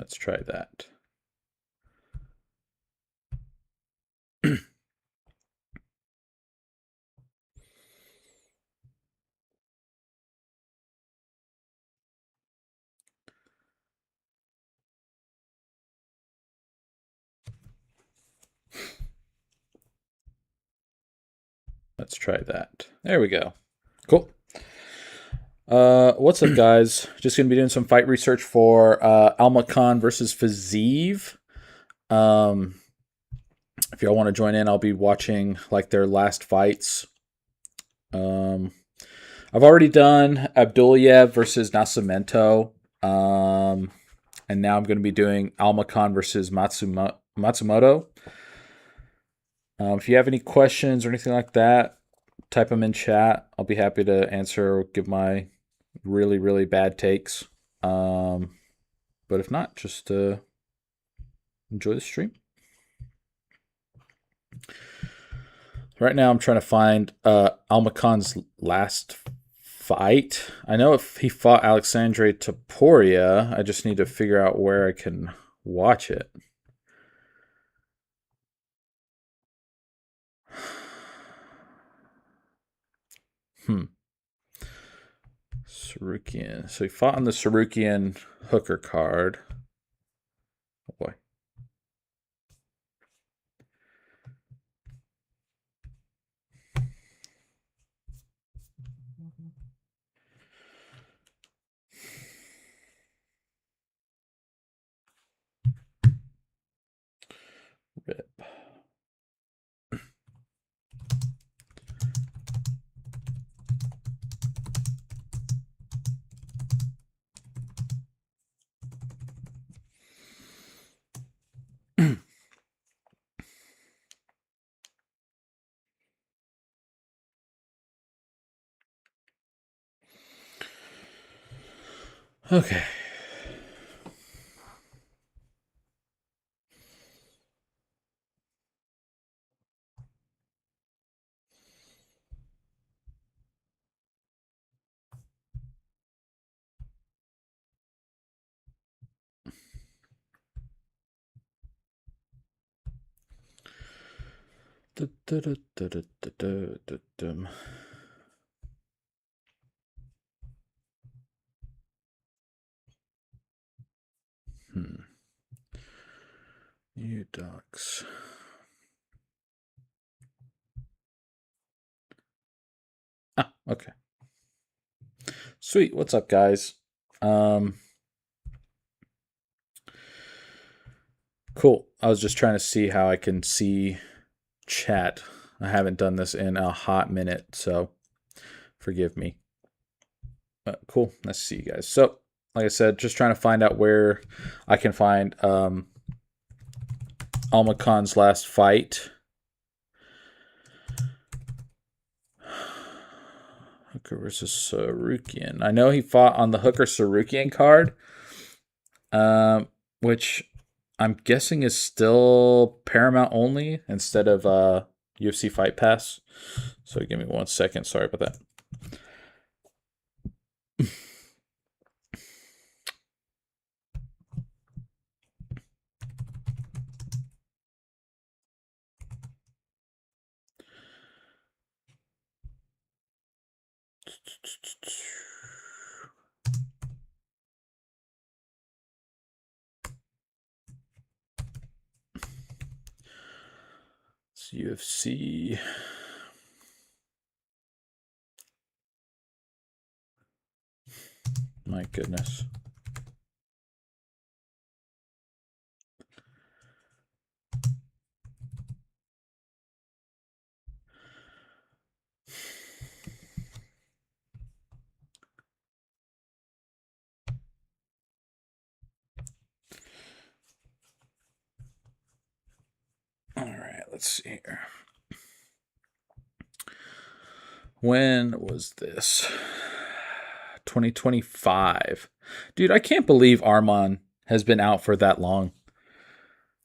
Let's try that. Let's try that. There we go. Cool. What's up, guys? Just gonna be doing some fight research for Almacan versus Fiziev. If y'all want to join in, I'll be watching like their last fights. I've already done Abdulyev versus Nascimento, and now I'm going to be doing Almacan versus Matsumoto. If you have any questions or anything like that, type them in chat. I'll be happy to answer or give my really, really bad takes. But if not, just enjoy the stream. Right now, I'm trying to find Almacan's last fight. I know if he fought Alexandre Topuria, I just need to figure out where I can watch it. Sarukian. So he fought on the Sarukian hooker card. Oh boy. Rip. Okay. New docs. Ah, okay. Sweet. What's up, guys? Cool. I was just trying to see how I can see chat. I haven't done this in a hot minute, so forgive me. Cool. Nice to see you guys. So, like I said, just trying to find out where I can find Almacan's last fight. Hooker versus Sarukian. I know he fought on the Hooker Sarukian card, which I'm guessing is still Paramount only instead of UFC Fight Pass. So give me 1 second. Sorry about that. It's UFC. My goodness. All right, let's see here. When was this? 2025. Dude, I can't believe Arman has been out for that long.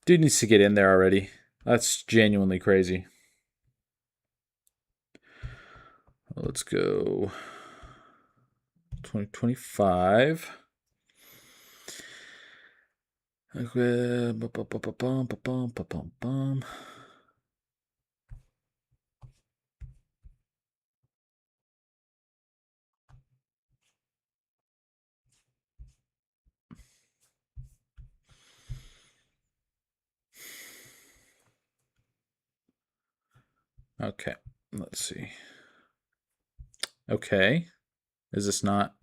Dude needs to get in there already. That's genuinely crazy. Let's go 2025. Okay. Okay, let's see. Okay, is this not?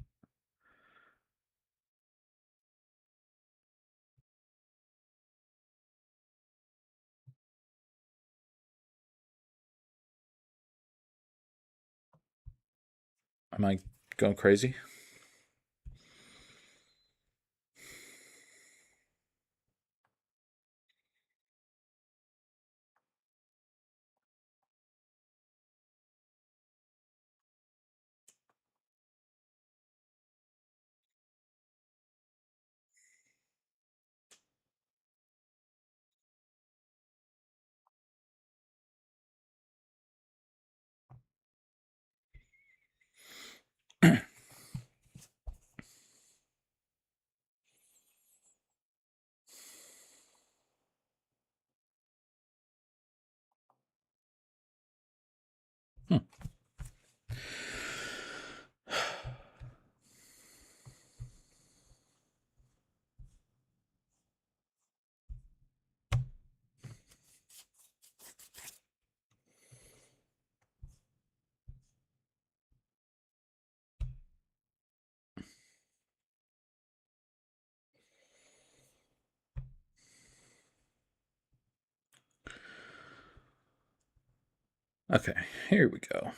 Am I going crazy? Hmm. Okay, here we go.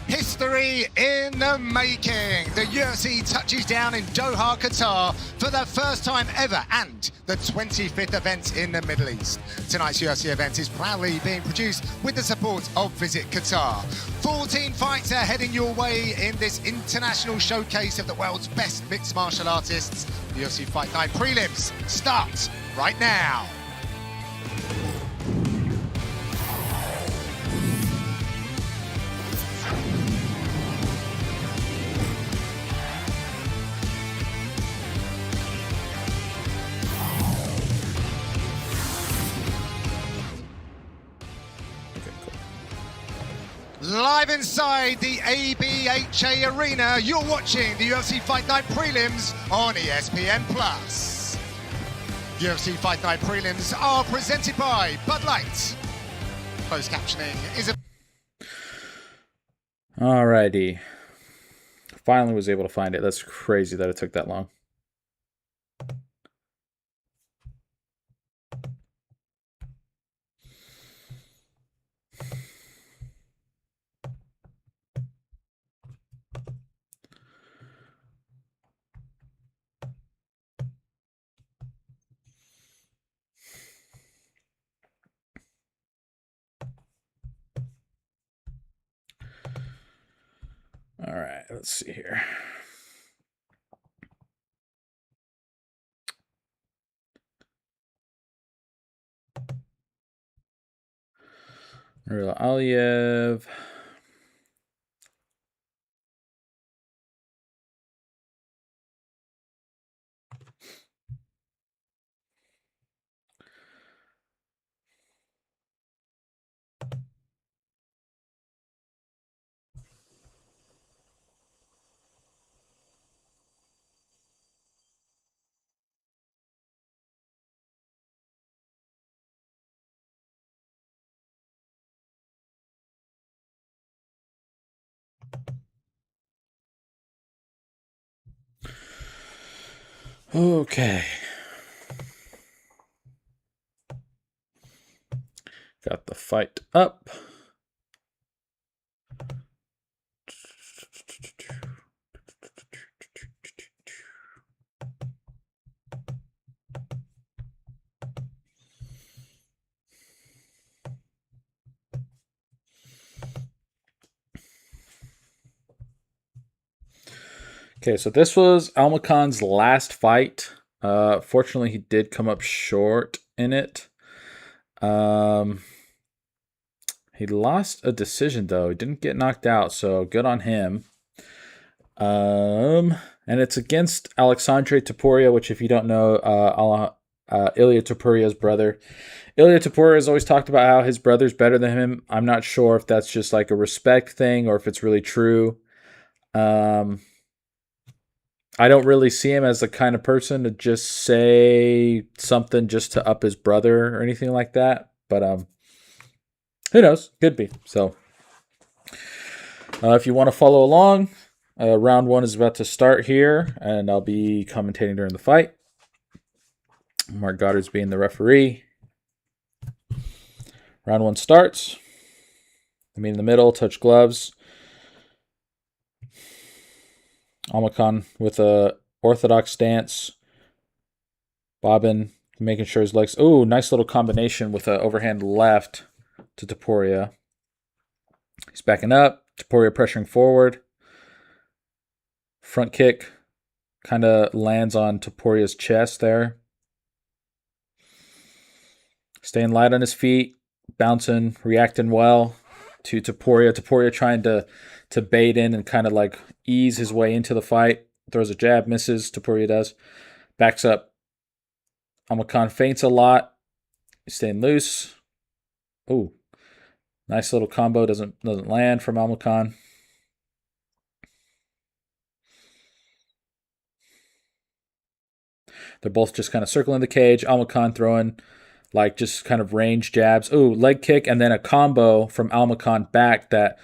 History in the making. The UFC touches down in Doha, Qatar for the first time ever and the 25th event in the Middle East. Tonight's UFC event is proudly being produced with the support of Visit Qatar. 14 fights are heading your way in this international showcase of the world's best mixed martial artists. The UFC Fight Night prelims start right now. Live inside the ABHA Arena, you're watching the UFC Fight Night prelims on ESPN+. UFC Fight Night prelims are presented by Bud Light. Closed captioning is a... Alrighty. Finally was able to find it. That's crazy that it took that long. All right, let's see here. Nurul Aliyev. Okay. Got the fight up. Okay, so this was Almacon's last fight. Fortunately, he did come up short in it. He lost a decision, though. He didn't get knocked out, so good on him. And it's against Alexandre Topuria, which, if you don't know, Ilia Topuria's brother. Ilia Topuria has always talked about how his brother's better than him. I'm not sure if that's just like a respect thing or if it's really true. I don't really see him as the kind of person to just say something just to up his brother or anything like that. But who knows? Could be. So if you want to follow along, round 1 is about to start here, and I'll be commentating during the fight. Mark Goddard's being the referee. Round 1 starts. I mean, in the middle, touch gloves. Almacan with a orthodox stance. Bobbin making sure his legs. Oh, nice little combination with an overhand left to Topuria. He's backing up. Topuria pressuring forward. Front kick kind of lands on Topuria's chest there. Staying light on his feet. Bouncing, reacting well to Topuria. Topuria trying to bait in and kind of like ease his way into the fight. Throws a jab, misses. Topuria does. Backs up. Almacan feints a lot. He's staying loose. Ooh. Nice little combo. Doesn't land from Almacan. They're both just kind of circling the cage. Almacan throwing like just kind of range jabs. Ooh, leg kick, and then a combo from Almacan back that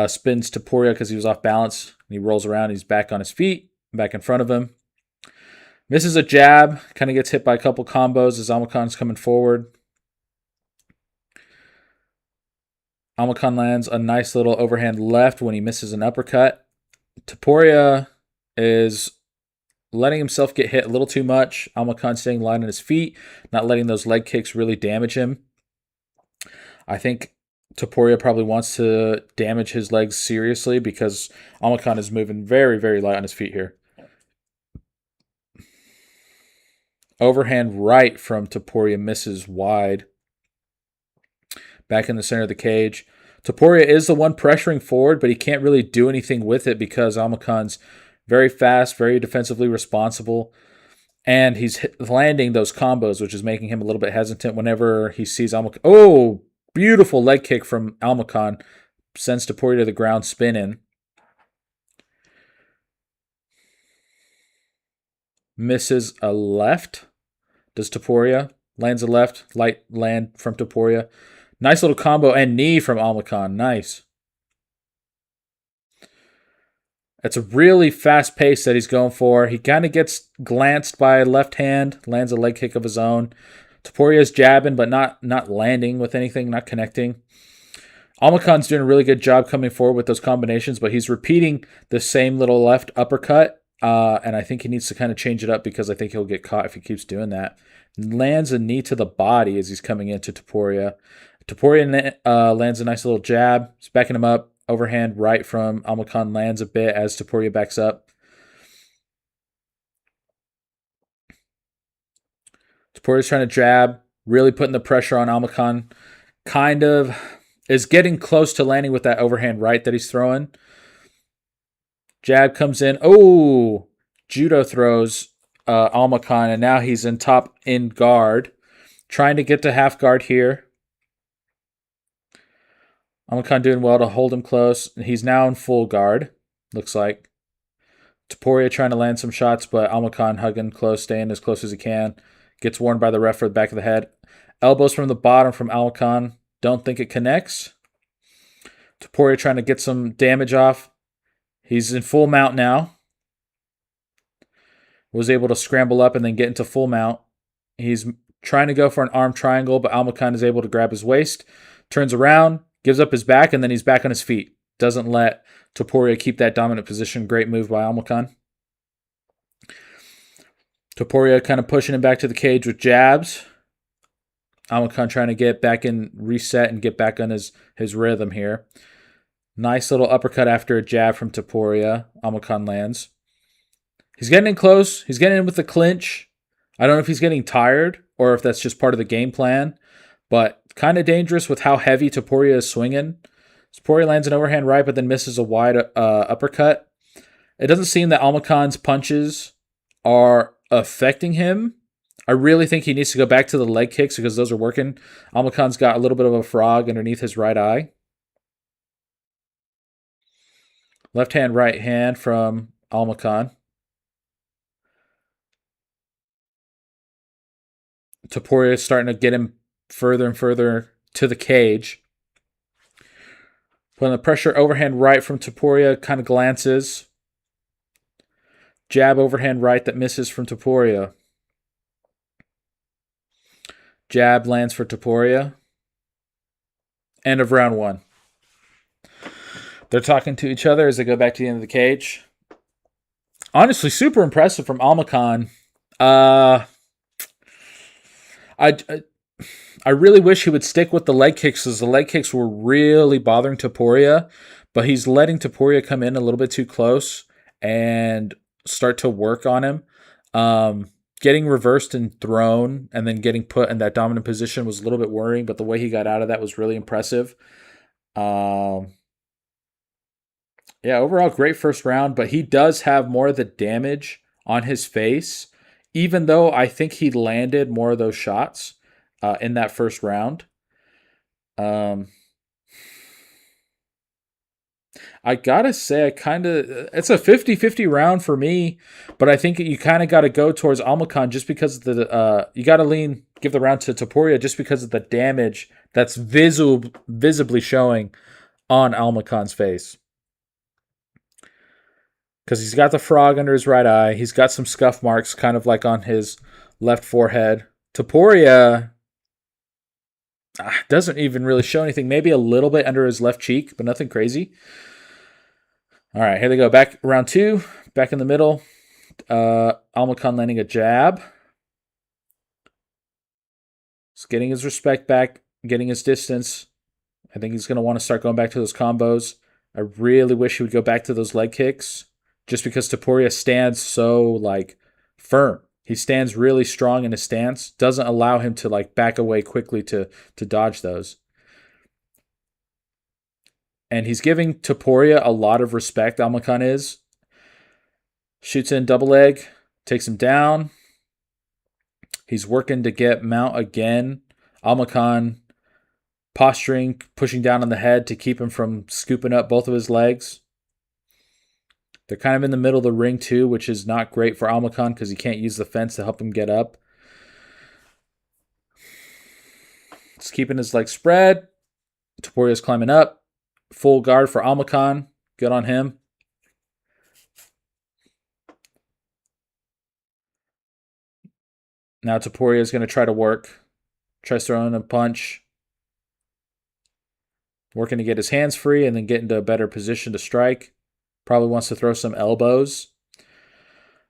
spins Topuria because he was off balance. And he rolls around. He's back on his feet, back in front of him. Misses a jab. Kind of gets hit by a couple combos as Almacan's coming forward. Almacan lands a nice little overhand left when he misses an uppercut. Topuria is letting himself get hit a little too much. Almacan staying light on his feet, not letting those leg kicks really damage him. I think Topuria probably wants to damage his legs seriously because Almacan is moving very, very light on his feet here. Overhand right from Topuria misses wide. Back in the center of the cage. Topuria is the one pressuring forward, but he can't really do anything with it because Almacan's very fast, very defensively responsible, and he's landing those combos, which is making him a little bit hesitant whenever he sees Almacan. Oh, beautiful leg kick from Almacan. Sends Topuria to the ground, spinning. Misses a left. Does Topuria. Lands a left. Light land from Topuria. Nice little combo and knee from Almacan. Nice. It's a really fast pace that he's going for. He kind of gets glanced by a left hand, lands a leg kick of his own. Topuria's jabbing, but not landing with anything, not connecting. Almacan's doing a really good job coming forward with those combinations, but he's repeating the same little left uppercut, and I think he needs to kind of change it up because I think he'll get caught if he keeps doing that. Lands a knee to the body as he's coming into Topuria. Topuria lands a nice little jab. He's backing him up. Overhand right from Almacan lands a bit as Topuria backs up. Topuria's trying to jab, really putting the pressure on Almacan. Kind of is getting close to landing with that overhand right that he's throwing. Jab comes in. Oh, judo throws Almacan, and now he's in guard. Trying to get to half guard here. Almacan doing well to hold him close. He's now in full guard, looks like. Topuria trying to land some shots, but Almacan hugging close, staying as close as he can. Gets warned by the ref for the back of the head. Elbows from the bottom from Almacan. Don't think it connects. Topuria trying to get some damage off. He's in full mount now. Was able to scramble up and then get into full mount. He's trying to go for an arm triangle, but Almacan is able to grab his waist. Turns around. Gives up his back, and then he's back on his feet. Doesn't let Topuria keep that dominant position. Great move by Almacan. Topuria kind of pushing him back to the cage with jabs. Almacan trying to get back in, reset, and get back on his rhythm here. Nice little uppercut after a jab from Topuria. Almacan lands. He's getting in close. He's getting in with the clinch. I don't know if he's getting tired or if that's just part of the game plan, but kind of dangerous with how heavy Topuria is swinging. Topuria lands an overhand right, but then misses a wide uppercut. It doesn't seem that Almacon's punches are affecting him. I really think he needs to go back to the leg kicks because those are working. Almacon's got a little bit of a frog underneath his right eye. Left hand, right hand from Almacon. Topuria is starting to get him further and further to the cage. Putting the pressure, overhand right from Topuria, kind of glances. Jab, overhand right that misses from Topuria. Jab lands for Topuria. End of round 1. They're talking to each other as they go back to the end of the cage. Honestly, super impressive from Almacon. I really wish he would stick with the leg kicks because the leg kicks were really bothering Topuria, but he's letting Topuria come in a little bit too close and start to work on him. Getting reversed and thrown and then getting put in that dominant position was a little bit worrying, but the way he got out of that was really impressive. Yeah, overall, great first round, but he does have more of the damage on his face, even though I think he landed more of those shots in that first round. I gotta say, it's a 50-50 round for me, but I think you kind of got to go towards Almacon just because of you got to give the round to Topuria just because of the damage that's visibly showing on Almacon's face. Because he's got the frog under his right eye. He's got some scuff marks kind of like on his left forehead. Topuria doesn't even really show anything. Maybe a little bit under his left cheek, but nothing crazy. All right, here they go. Back round 2. Back in the middle. Almacon landing a jab. He's getting his respect back, getting his distance. I think he's going to want to start going back to those combos. I really wish he would go back to those leg kicks just because Topuria stands so firm. He stands really strong in his stance. Doesn't allow him to back away quickly to dodge those. And he's giving Topuria a lot of respect, Almacon is. Shoots in double leg, takes him down. He's working to get mount again. Almacon posturing, pushing down on the head to keep him from scooping up both of his legs. They're kind of in the middle of the ring too, which is not great for Almacon because he can't use the fence to help him get up. He's keeping his legs spread. Topuria's climbing up. Full guard for Almacon. Good on him. Now Topuria is going to try to work. Tries throwing a punch. Working to get his hands free and then get into a better position to strike. Probably wants to throw some elbows.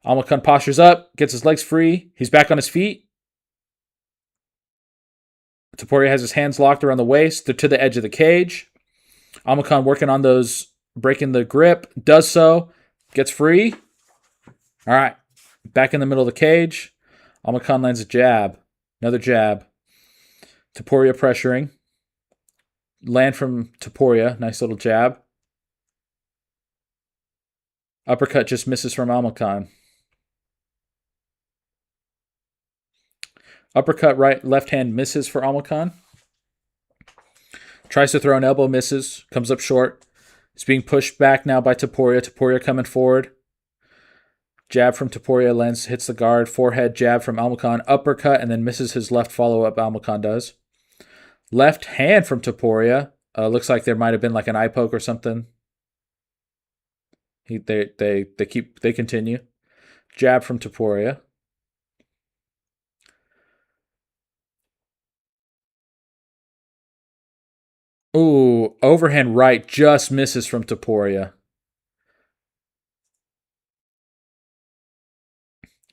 Almacon postures up. Gets his legs free. He's back on his feet. Topuria has his hands locked around the waist. They're to the edge of the cage. Almacon working on those, breaking the grip. Does so. Gets free. All right. Back in the middle of the cage. Almacon lands a jab. Another jab. Topuria pressuring. Land from Topuria. Nice little jab. Uppercut just misses from Almacon. Uppercut right, left hand misses for Almacon. Tries to throw an elbow, misses. Comes up short. It's being pushed back now by Topuria. Topuria coming forward. Jab from Topuria lands, hits the guard. Forehead jab from Almacon. Uppercut and then misses his left follow-up. Almacon does. Left hand from Topuria. Looks like there might have been an eye poke or something. They continue. Jab from Topuria. Ooh, overhand right just misses from Topuria.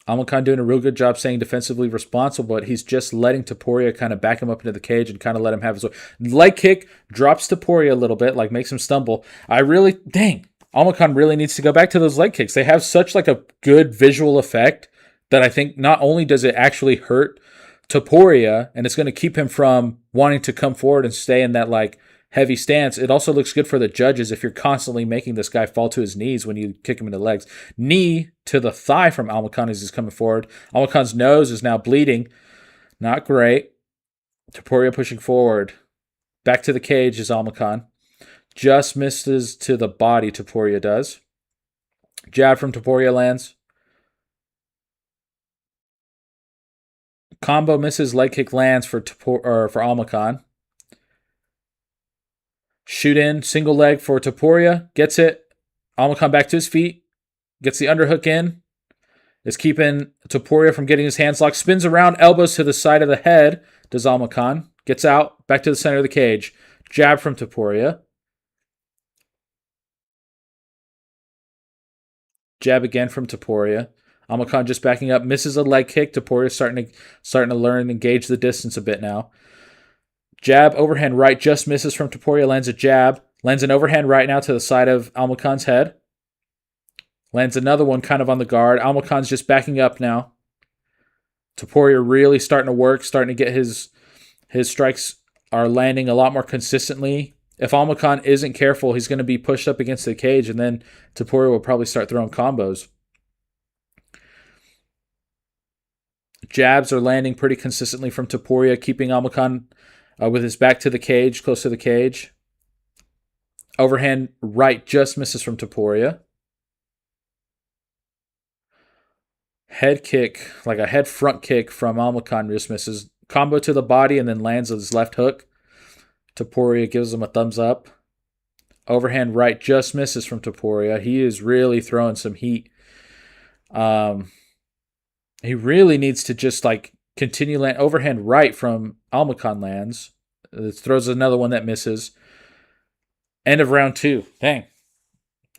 Almacon doing a real good job staying defensively responsible, but he's just letting Topuria kind of back him up into the cage and kind of let him have his way. Leg kick drops Topuria a little bit, makes him stumble. Almacon really needs to go back to those leg kicks. They have such a good visual effect that I think not only does it actually hurt Topuria, and it's going to keep him from wanting to come forward and stay in that heavy stance. It also looks good for the judges if you're constantly making this guy fall to his knees when you kick him in the legs. Knee to the thigh from Almakhan as he's coming forward. Almakhan's nose is now bleeding. Not great. Topuria pushing forward. Back to the cage is Almakhan. Just misses to the body, Topuria does. Jab from Topuria lands. Combo misses, leg kick lands for Almakhan. Shoot in, single leg for Topuria. Gets it. Almakhan back to his feet. Gets the underhook in. Is keeping Topuria from getting his hands locked. Spins around, elbows to the side of the head. Does Almakhan. Gets out, back to the center of the cage. Jab from Topuria. Jab again from Topuria. Almakhan just backing up, misses a leg kick. Topuria starting to learn and engage the distance a bit now. Jab, overhand right, just misses from Topuria. Lands a jab. Lands an overhand right now to the side of Almakhan's head. Lands another one kind of on the guard. Almakhan's just backing up now. Topuria really starting to work, starting to get his strikes are landing a lot more consistently. If Almakhan isn't careful, he's going to be pushed up against the cage, and then Topuria will probably start throwing combos. Jabs are landing pretty consistently from Topuria, keeping Almakhan with his back to the cage, close to the cage. Overhand right just misses from Topuria. Head kick, like a head front kick from Almakhan, just misses. Combo to the body and then lands his left hook. Topuria gives him a thumbs up. Overhand right just misses from Topuria. He is really throwing some heat. He really needs to just continue land. Overhand right from Almakhan lands. It throws another one that misses. End of round 2. Dang.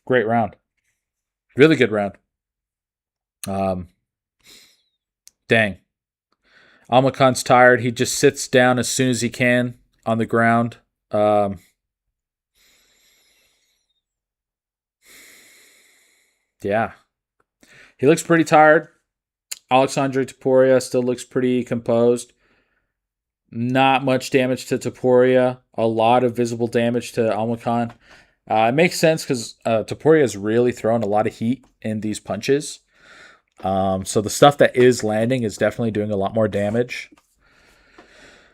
Great round. Really good round. Dang. Almakhan's tired. He just sits down as soon as he can on the ground. Yeah. He looks pretty tired. Alexandre Topuria still looks pretty composed. Not much damage to Topuria. A lot of visible damage to Almakhan. It makes sense because Topuria is really throwing a lot of heat in these punches. So the stuff that is landing is definitely doing a lot more damage.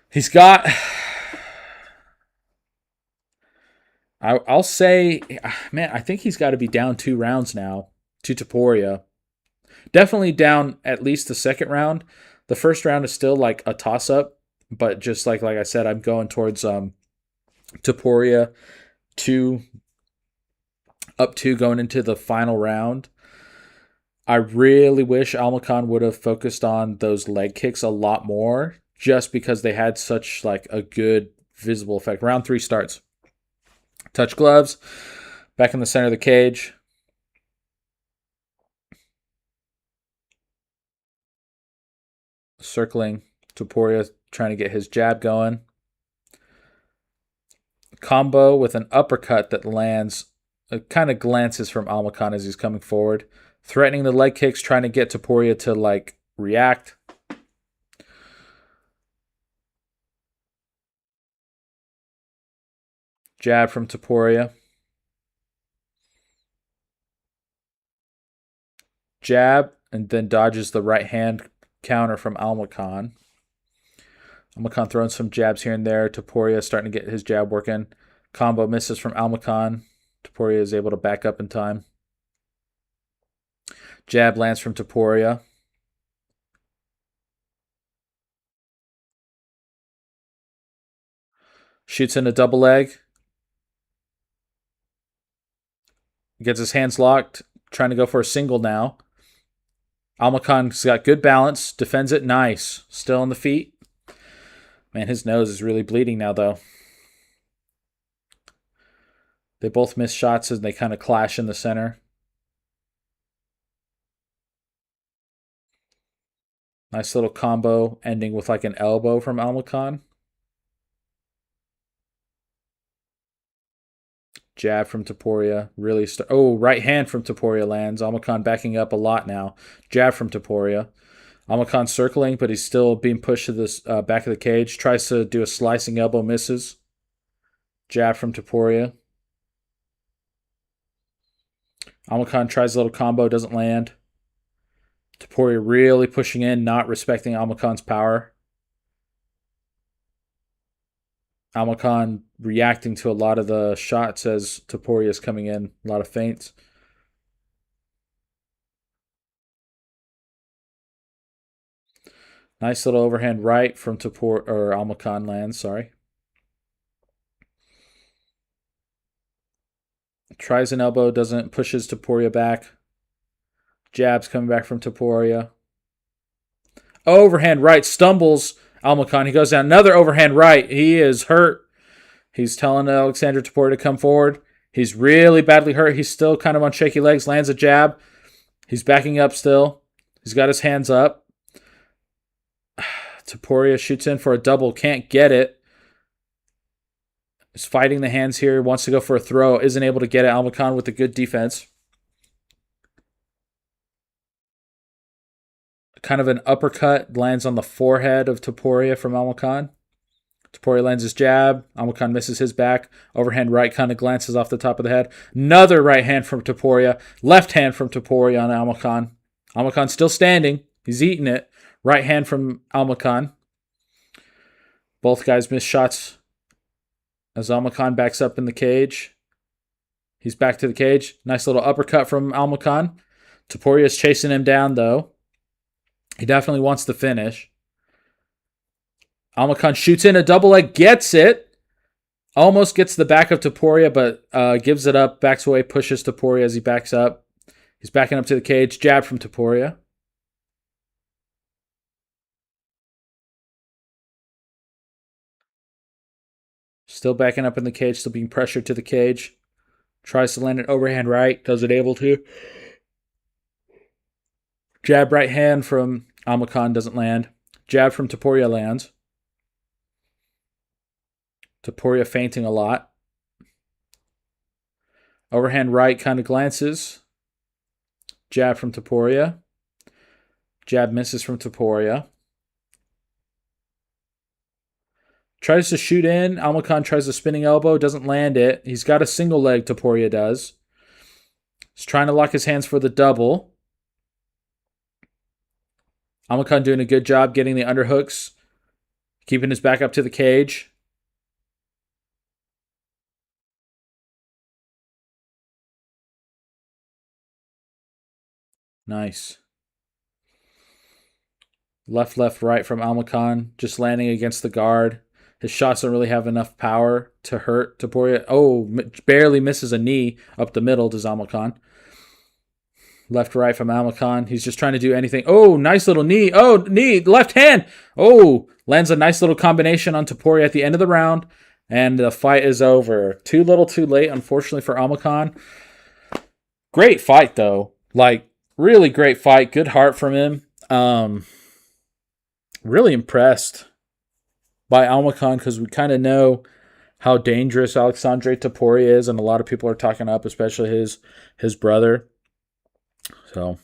He's got... I'll say... Man, I think he's got to be down 2 rounds now to Topuria. Definitely down at least the second round. The first round is still like a toss-up. But just like I said, I'm going towards Topuria 2, up 2 going into the final round. I really wish Almakhan would have focused on those leg kicks a lot more, just because they had such a good visible effect. Round 3 starts. Touch gloves. Back in the center of the cage. Circling. Topuria trying to get his jab going. Combo with an uppercut that lands. It kind of glances from Almakhan as he's coming forward. Threatening the leg kicks, trying to get Topuria to react. Jab from Topuria. Jab, and then dodges the right hand counter from Almakhan. Almakhan throwing some jabs here and there. Topuria starting to get his jab working. Combo misses from Almakhan. Topuria is able to back up in time. Jab lands from Topuria. Shoots in a double leg. Gets his hands locked. Trying to go for a single now. Almakhan's got good balance. Defends it. Nice. Still on the feet. Man, his nose is really bleeding now, though. They both miss shots and they kind of clash in the center. Nice little combo ending with an elbow from Almakhan. Jab from Topuria. Really right hand from Topuria lands. Almakhan backing up a lot now. Jab from Topuria. Almakhan circling, but he's still being pushed to this back of the cage. Tries to do a slicing elbow, misses. Jab from Topuria. Almakhan tries a little combo, doesn't land. Topuria really pushing in, not respecting Almakhan's power. Almakhan reacting to a lot of the shots as Topuria is coming in. A lot of feints. Nice little overhand right from Almakhan lands, sorry. Tries an elbow, doesn't, pushes Topuria back. Jabs coming back from Topuria. Overhand right, stumbles Almakhan. He goes down. Another overhand right. He is hurt. He's telling Alexander Topuria to come forward. He's really badly hurt. He's still kind of on shaky legs. Lands a jab. He's backing up still. He's got his hands up. Topuria shoots in for a double. Can't get it. He's fighting the hands here. Wants to go for a throw. Isn't able to get it. Almakhan with a good defense. Kind of an uppercut lands on the forehead of Topuria from Almakhan. Topuria lands his jab. Almakhan misses his back. Overhand right kind of glances off the top of the head. Another right hand from Topuria. Left hand from Topuria on Almakhan. Almakhan still standing. He's eating it. Right hand from Almakhan. Both guys miss shots as Almakhan backs up in the cage. He's back to the cage. Nice little uppercut from Almakhan. Topuria is chasing him down, though. He definitely wants the finish. Almakhan shoots in a double leg, gets it. Almost gets the back of Topuria, but gives it up, backs away, pushes Topuria as he backs up. He's backing up to the cage. Jab from Topuria. Still backing up in the cage, still being pressured to the cage. Tries to land an overhand right, doesn't able to. Jab right hand from Almakhan doesn't land. Jab from Topuria lands. Topuria feinting a lot. Overhand right kind of glances. Jab from Topuria. Jab misses from Topuria. Tries to shoot in. Almakhan tries a spinning elbow. Doesn't land it. He's got a single leg, Topuria does. He's trying to lock his hands for the double. Almakhan doing a good job getting the underhooks. Keeping his back up to the cage. Nice. Left, right from Almakhan. Just landing against the guard. His shots don't really have enough power to hurt Topuria. Oh, barely misses a knee up the middle to Almakhan. Left, right from Almakhan. He's just trying to do anything. Oh, nice little knee. Oh, knee. Left hand. Oh, lands a nice little combination on Topuria at the end of the round. And the fight is over. Too little, too late, unfortunately, for Almakhan. Great fight, though. Like, really great fight. Good heart from him. Really impressed by Almakhan because we kind of know how dangerous Alexandre Topuria is, and a lot of people are talking up, especially his brother. So,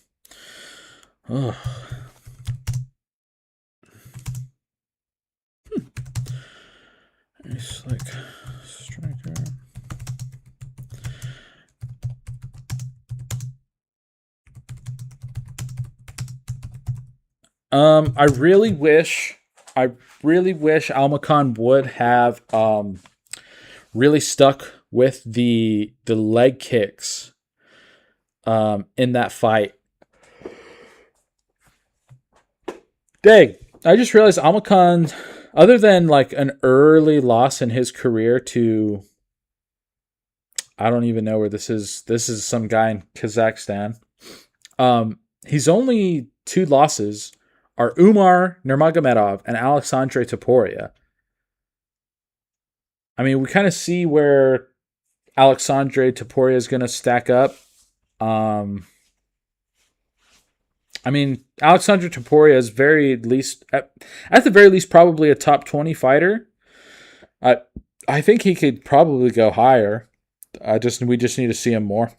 Nice, like, striker. I really wish Almakhan would have really stuck with the leg kicks in that fight. Dang, I just realized Almakhan, other than like an early loss in his career to, I don't even know where this is. This is some guy in Kazakhstan. He's only 2 losses are Umar Nurmagomedov and Alexandre Topuria. I mean, we kind of see where Alexandre Topuria is going to stack up. I mean, Alexandre Topuria is at the very least, probably a top 20 fighter. I think he could probably go higher. We just need to see him more.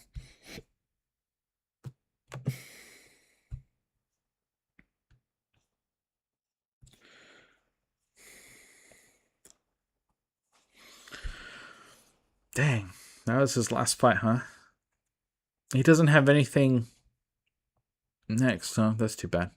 Dang. That was his last fight, huh? He doesn't have anything next, huh? That's too bad.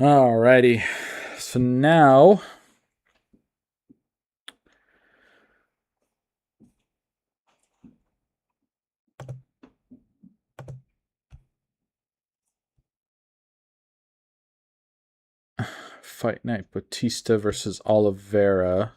Alrighty. So now Fight Night Batista versus Oliveira.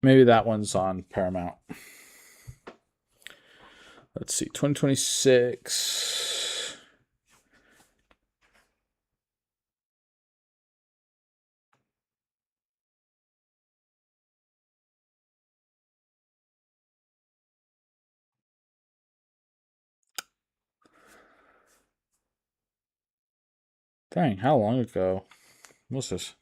Maybe that one's on Paramount. Let's see, 2026. Dang, how long ago was this?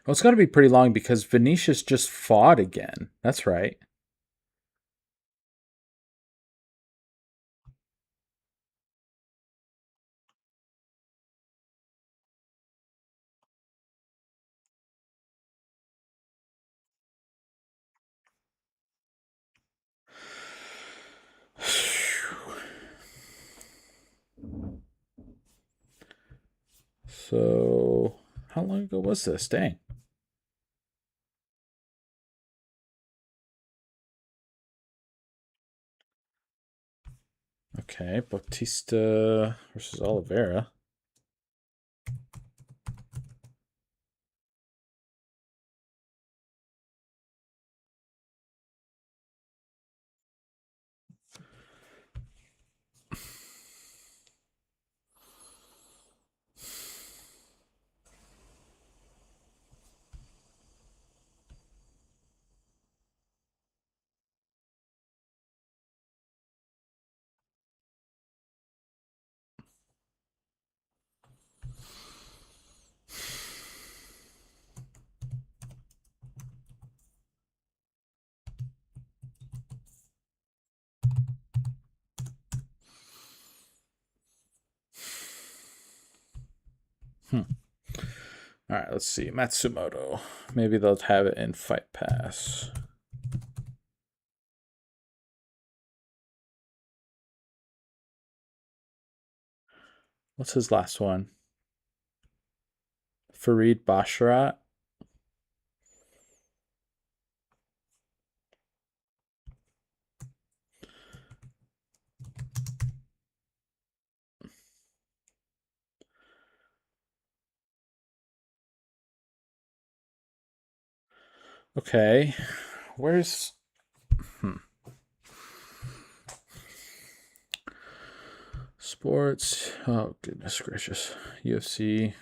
Well, it's got to be pretty long because Vinicius just fought again. That's right. So, how long ago was this? Dang. Okay, Bautista versus Oliveira. All right, let's see. Matsumoto. Maybe they'll have it in Fight Pass. What's his last one? Farid Basharat. Okay. Where's. Sports. Oh, goodness gracious. UFC.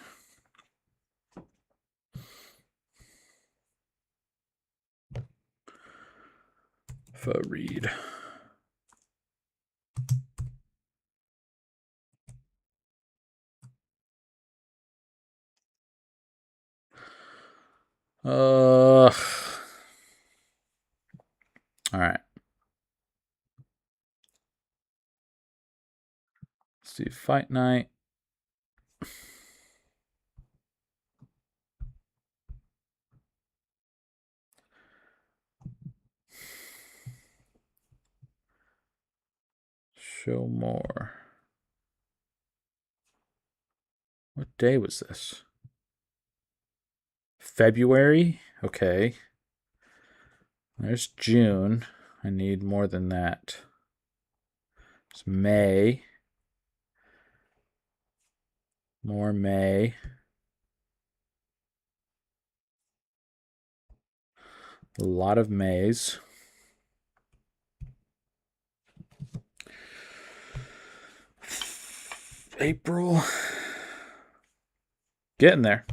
Farid. All right. Let's do Fight Night. Show more. What day was this? February? Okay. There's June. I need more than that. It's May. More May. A lot of Mays. April. Getting there.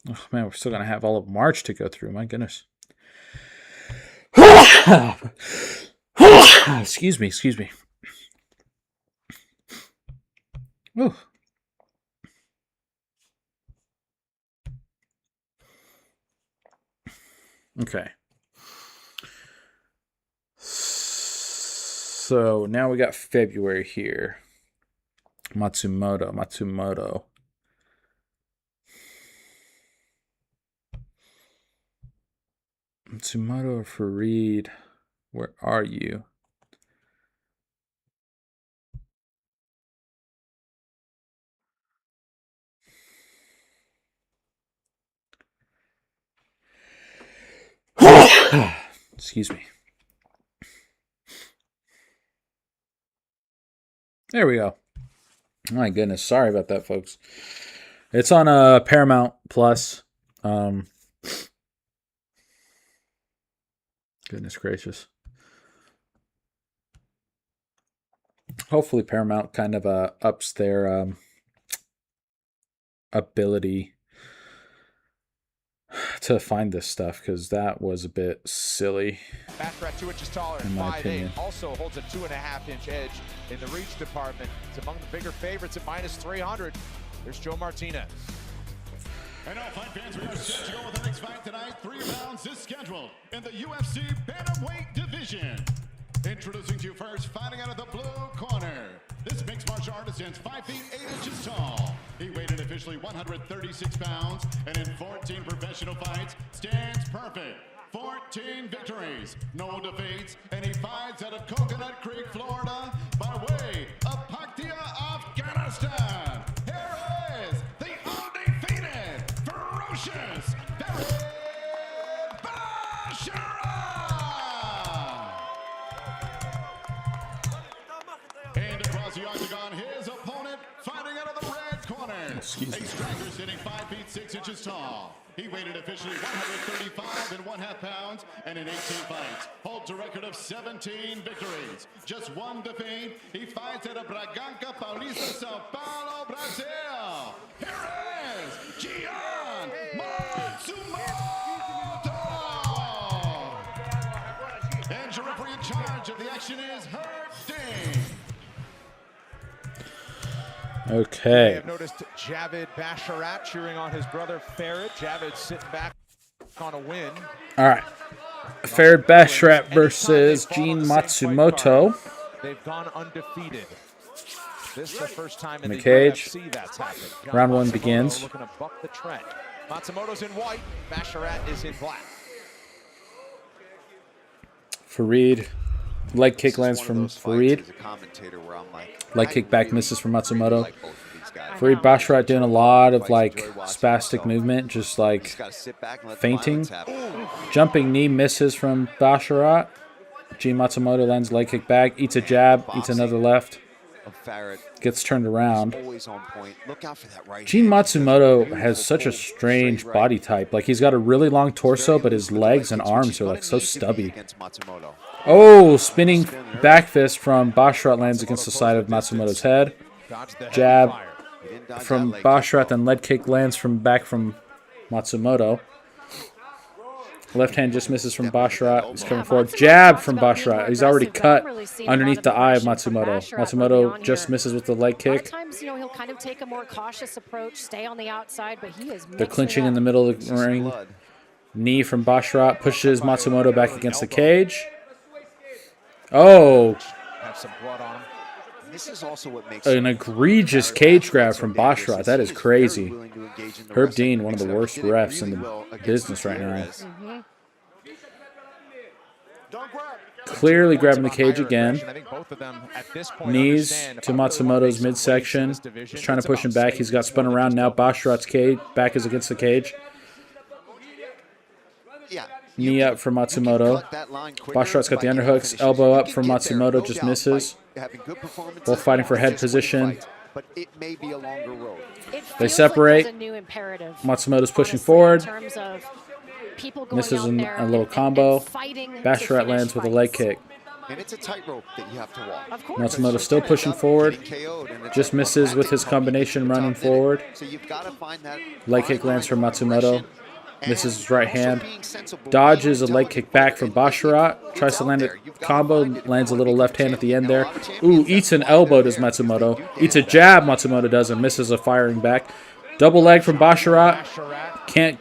Oh man, we're still gonna have all of March to go through. My goodness. Excuse me. Ooh. Okay. So now we got February here. Matsumoto. Matsumoto or Fareed, where are you? Excuse me. There we go. My goodness, sorry about that, folks. It's on Paramount Plus. Goodness gracious. Hopefully Paramount kind of ups their ability to find this stuff, because that was a bit silly. Baccarat 2 inches taller in my opinion. Also holds a 2.5-inch edge in the reach department. It's among the bigger favorites at -300. There's Joe Martinez. And all fight fans, we are set to go with the next fight tonight. 3 rounds is scheduled in the UFC bantamweight division. Introducing to you first, fighting out of the blue corner. This mixed martial artist stands 5 feet 8 inches tall. He weighed in officially 136 pounds, and in 14 professional fights, stands perfect. 14 victories, no defeats, and he fights out of Coconut Creek, Florida, by way of Paktia, Afghanistan. Here is the undefeated, ferocious Fiziev. And across the octagon, his opponent fighting out of the red corner. Excuse me. A striker sitting 5 feet 6 inches tall. He weighed in officially 135.5 pounds, and in 18 fights holds a record of 17 victories. Just 1 defeat. He fights out of Braganca Paulista, Sao Paulo, Brazil. Here is Gian Matsumoto. And your referee in charge of the action is Herb Dean. Okay. I have noticed Javid Basharat cheering on his brother Farid. Javid sitting back on a win. All right. Farid Basharat versus Gene Matsumoto. They've gone undefeated. This is the first time in the cage. UFC that's happened. Round 1 Matsumoto begins. Looking to buck the trend. Matsumoto's in white. Basharat is in black. Fareed. Leg kick lands from Fareed. Like, Leg kick back misses from Matsumoto. like both of these guys. Fareed Basharat doing a lot of like spastic movement, just like Just gotta sit back and let the fainting. violence happen. Jumping knee misses from Basharat. Gene Matsumoto lands leg kick back, eats a jab, eats another left, Of Farrett, gets turned around. always on point. Look out for that right Gene hand. Matsumoto has such a strange body type. Like, he's got a really long torso, but his legs and arms are like so stubby. Against Matsumoto. Oh, spinning back fist from Basharat lands against the side of Matsumoto's head. Dodged the heavy Jab fire. He didn't dodge from that leg Basharat, kick, then lead kick lands from back from Matsumoto. Left hand just misses from Basharat. He's coming forward. Jab from Basharat. He's already cut underneath the eye of Matsumoto. Matsumoto just misses with the leg A lot of kick. times, he'll kind of take a more cautious approach, stay on the outside, but he is They're clinching in the middle of the ring. blood. Knee from Basharat pushes Matsumoto back against the cage. Oh, Have some blood on him. This is also what makes an egregious cage grab from Basharat. That is crazy. Herb Dean, one of the worst refs in the business right now. Clearly grabbing the cage again. I think both of them at this point Knees understand to if I really want Matsumoto's some midsection. weights in this division, He's trying to it's push him about back. He's got staying spun more than around just now. elbows. Basharat's cage. Back is against the cage. Yeah. Knee up for Matsumoto. Basharat's got the underhooks. Elbow up from Matsumoto. Just misses. Both fighting for head position. But it may be a longer road. It They feels separate. Like there's a new imperative, Matsumoto's pushing honestly, forward. in terms of people going Misses out there a little and combo. fighting to Basharat finish lands with a leg fights. kick. And it's a tightrope that you have to walk. Of course. Matsumoto still pushing forward. Just misses with his combination running forward. So you've got to find that Leg kick lands from Matsumoto. Misses his right hand. Dodges a leg kick back from Basharat. Tries to land a combo. Lands a little left hand at the end there. Ooh, eats an elbow does Matsumoto. Eats a jab Matsumoto does and misses a firing back. Double leg from Basharat. Can't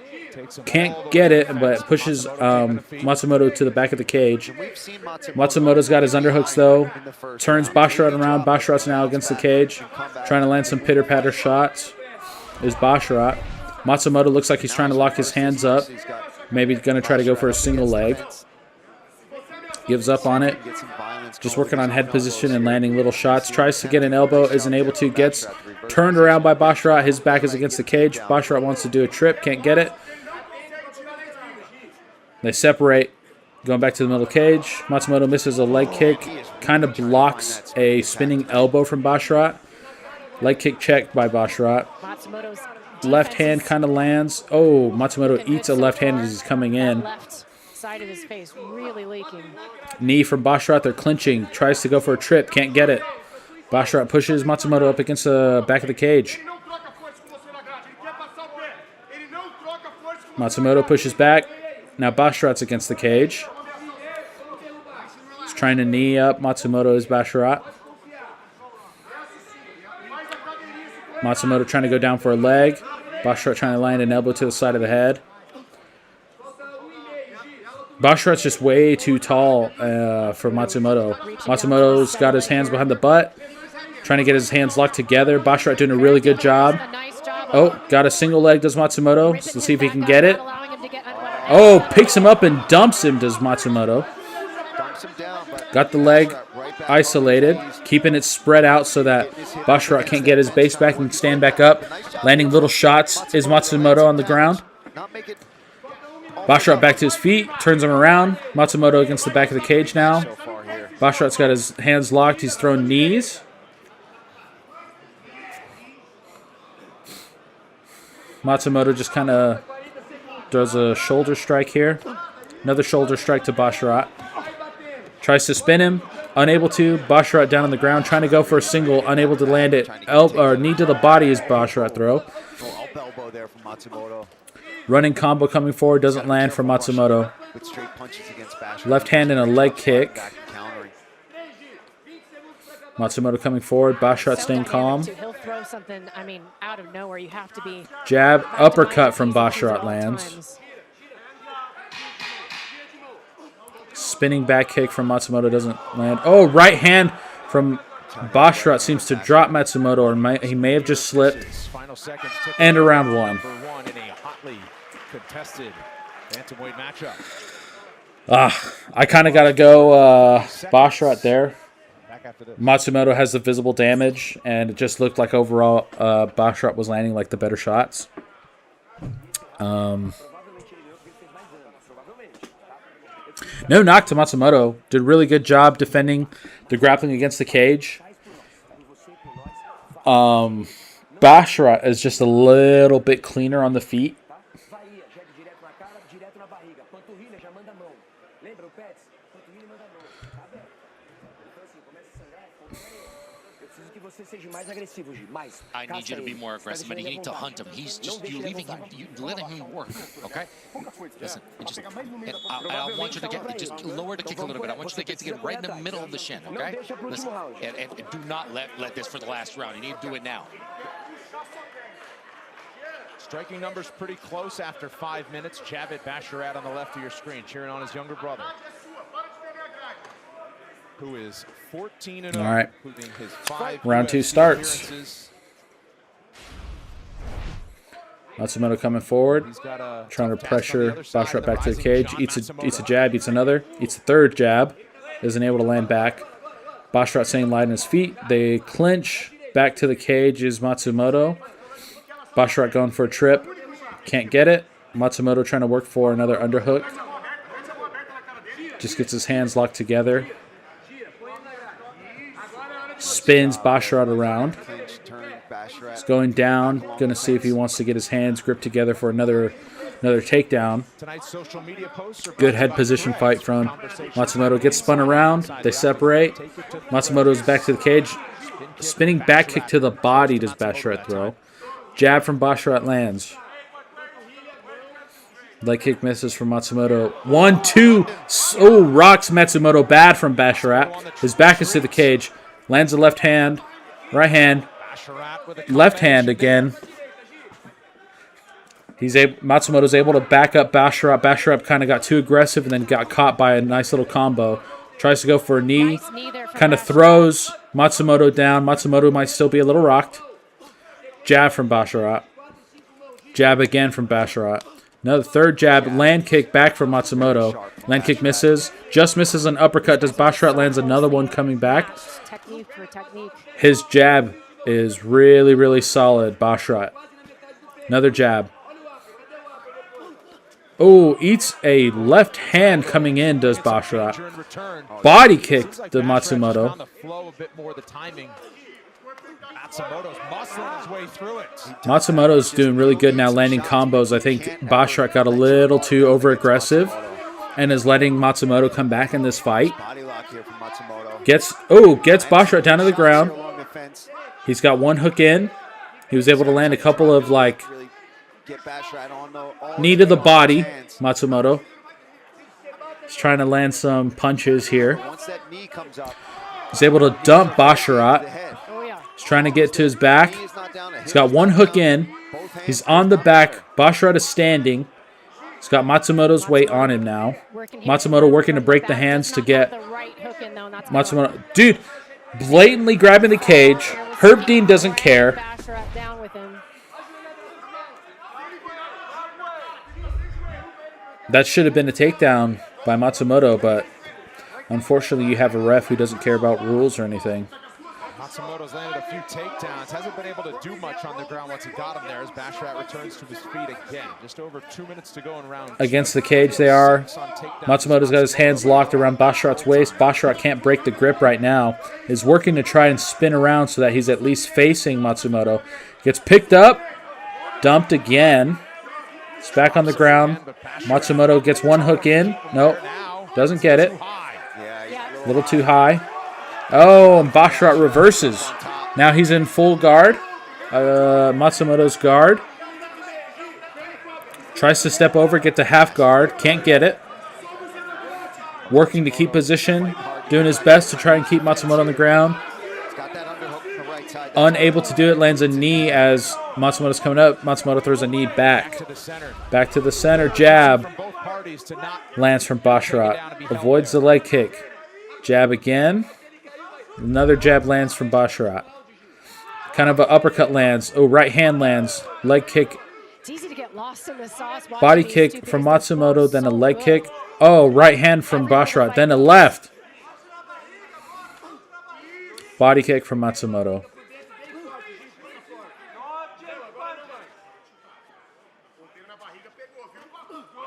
get it, but pushes Matsumoto to the back of the cage. Matsumoto's got his underhooks though. Turns Basharat around. Basharat's now against the cage. Trying to land some pitter-patter shots. Is Basharat. Matsumoto looks like he's trying to lock his hands up. Maybe going to try to go for a single leg. Gives up on it. Just working on head position and landing little shots. Tries to get an elbow. Isn't able to. Gets turned around by Basharat. His back is against the cage. Basharat wants to do a trip. Can't get it. They separate. Going back to the middle cage. Matsumoto misses a leg kick. Kind of blocks a spinning elbow from Basharat. Leg kick checked by Basharat. Matsumoto's Left hand kind of lands. Oh, Matsumoto eats a left hand as he's coming in. left side of his face really leaking. Knee from Basharat. They're clinching. Tries to go for a trip. Can't get it. Basharat pushes Matsumoto up against the back of the cage. Matsumoto pushes back. Now Basharat's against the cage. He's trying to knee up Matsumoto as Basharat. Matsumoto trying to go down for a leg. Basharat trying to land an elbow to the side of the head. Basharat's just way too tall for Matsumoto. Matsumoto's got his hands behind the butt. Trying to get his hands locked together. Basharat doing a really good job. Oh, got a single leg does Matsumoto. Let's see if he can get it. Oh, picks him up and dumps him does Matsumoto. Got the leg isolated, keeping it spread out so that Basharat can't get his base back and stand back up. Landing little shots is Matsumoto on the ground. Basharat back to his feet, turns him around. Matsumoto against the back of the cage now. Basharat's got his hands locked. He's throwing knees. Matsumoto just kind of does a shoulder strike here. Another shoulder strike to Basharat. Tries to spin him. Unable to. Basharat down on the ground. Trying to go for a single. Unable to land it. Knee to the body is Basharat throw. Running combo coming forward. Doesn't land for Matsumoto. Left hand and a leg kick. Matsumoto coming forward. Basharat staying calm. He'll throw something, I mean, out of nowhere. You have to be. Jab, uppercut from Basharat lands. Spinning back kick from Matsumoto doesn't land. Oh, right hand from Basharat seems to drop Matsumoto, or he may have just slipped. And around one. I kind of got to go Basharat there. Matsumoto has the visible damage, and it just looked like overall Basharat was landing like the better shots. No knock to Matsumoto. Did a really good job defending the grappling against the cage. Basharat is just a little bit cleaner on the feet. I need you to be more aggressive, and you need to hunt him. He's just, you're leaving him, you're letting him work, okay? Listen, I want you to just lower the kick a little bit. I want you to get right in the middle of the shin, okay? Listen, and do not let this for the last round. You need to do it now. Striking numbers pretty close after 5 minutes. Javed Basharat on the left of your screen, cheering on his younger brother, who is 14-0, all right. including his 5 round 2 starts. Matsumoto coming forward, trying to pressure Basharat back to the cage. Eats a jab, eats another, eats a third jab. isn't able to land back. Basharat staying light on his feet. They clinch. Back to the cage is Matsumoto. Basharat going for a trip. Can't get it. Matsumoto trying to work for another underhook. Just gets his hands locked together. Spins Basharat around. He's going down. Going to see if he wants to get his hands gripped together for another takedown. Good head position fight from Matsumoto. Gets spun around. They separate. Matsumoto's back to the cage. Spinning back kick to the body does Basharat throw. Jab from Basharat lands. Leg kick misses from Matsumoto. 1-2. Oh, rocks Matsumoto bad from Basharat. His back is to the cage. Lands a left hand. Right hand. Left hand again. Matsumoto's able to back up Basharat. Basharat kind of got too aggressive and then got caught by a nice little combo. Tries to go for a knee. Kind of throws Matsumoto down. Matsumoto might still be a little rocked. Jab from Basharat. Jab again from Basharat. Another third jab. Land kick back from Matsumoto. Land kick misses. Just misses an uppercut. Does Basharat lands another one coming back? His jab is really, really solid, Basharat. Another jab. Oh, eats a left hand coming in, does Basharat. Body kick to Matsumoto. Matsumoto's doing really good now, landing combos. I think Basharat got a little too over-aggressive and is letting Matsumoto come back in this fight. Gets Basharat down to the ground. He's got one hook in. He was able to land a couple of, like, knee to the body, Matsumoto. He's trying to land some punches here. He's able to dump Basharat. He's trying to get to his back. He's got one hook in. He's on the back. Basharat is standing. He's got Matsumoto's weight on him now. Matsumoto working to break the hands to get Matsumoto. Dude, blatantly grabbing the cage. Herb Dean doesn't care. That should have been a takedown by Matsumoto, but unfortunately you have a ref who doesn't care about rules or anything. Matsumoto's landed a few takedowns. Hasn't been able to do much on the ground once he got him there as Basharat returns to his feet again. Just over 2 minutes to go in round two. Against the cage they are. Matsumoto's got his hands locked around Basharat's waist. Basharat can't break the grip right now. Is working to try and spin around so that he's at least facing Matsumoto. Gets picked up. Dumped again. It's back on the ground. Matsumoto gets one hook in. Nope. Doesn't get it. A little too high. Oh, and Basharat reverses. Now he's in full guard. Matsumoto's guard. Tries to step over, get to half guard. Can't get it. Working to keep position. Doing his best to try and keep Matsumoto on the ground. Unable to do it. Lands a knee as Matsumoto's coming up. Matsumoto throws a knee back. Back to the center. Jab. Lands from Basharat. Avoids the leg kick. Jab again. Another jab lands from Basharat. Kind of an uppercut lands. Oh, right hand lands. Leg kick. It's easy to get lost in the sauce. Body kick from Matsumoto, then a leg kick. Oh, right hand from Basharat, then a left. Body kick from Matsumoto.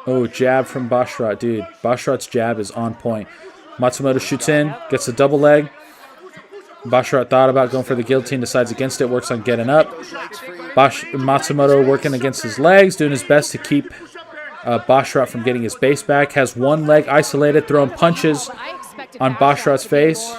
Oh, jab from Basharat. Dude, Basharat's jab is on point. Matsumoto shoots in, gets a double leg. Basharat thought about going for the guillotine, decides against it, works on getting up. Matsumoto working against his legs, doing his best to keep Basharat from getting his base back. Has one leg isolated, throwing punches on Basharat's face.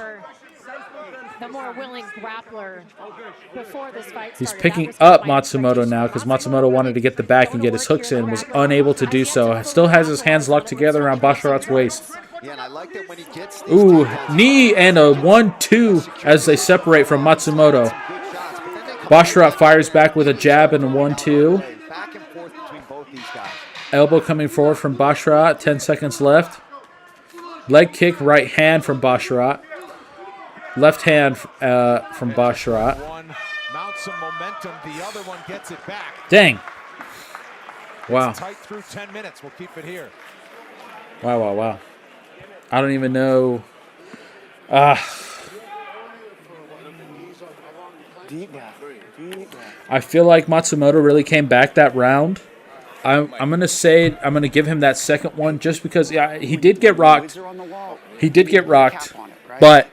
He's picking up Matsumoto now because Matsumoto wanted to get the back and get his hooks in, was unable to do so. Still has his hands locked together around Basharat's waist. Ooh, knee and a 1-2 as they separate from Matsumoto. Basharat fires back with a jab and a 1-2. Elbow coming forward from Basharat. 10 seconds left. Leg kick, right hand from Basharat. Left hand from Basharat. Dang. Wow. Tight through 10 minutes. We'll keep it here. Wow. I don't even know. I feel like Matsumoto really came back that round. I'm gonna give him that second one just because he did get rocked. He did get rocked, but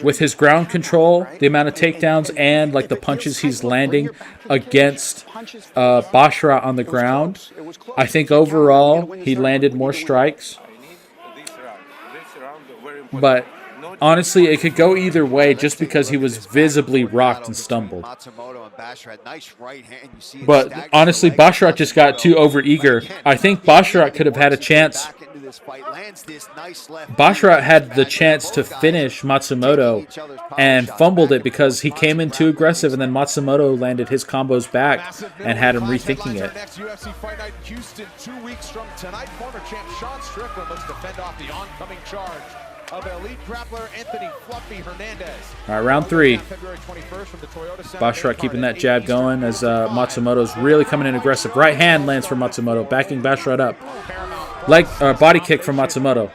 with his ground control, the amount of takedowns, and like the punches he's landing against Basharat on the ground, I think overall he landed more strikes. But honestly, it could go either way just because he was visibly rocked and stumbled. But honestly, Basharat just got too overeager. I think Basharat could have had a chance. Basharat had the chance to finish Matsumoto and fumbled it because he came in too aggressive, and then Matsumoto landed his combos back and had him rethinking it. Next UFC Fight Night in Houston, 2 weeks from tonight. Former champ Sean Strickland looks to fend off the oncoming charge of elite grappler Anthony Fluffy Hernandez. All right, round 3. Basharat keeping that jab going as Matsumoto's really coming in aggressive. Right hand lands for Matsumoto, backing Basharat up. Body kick from Matsumoto.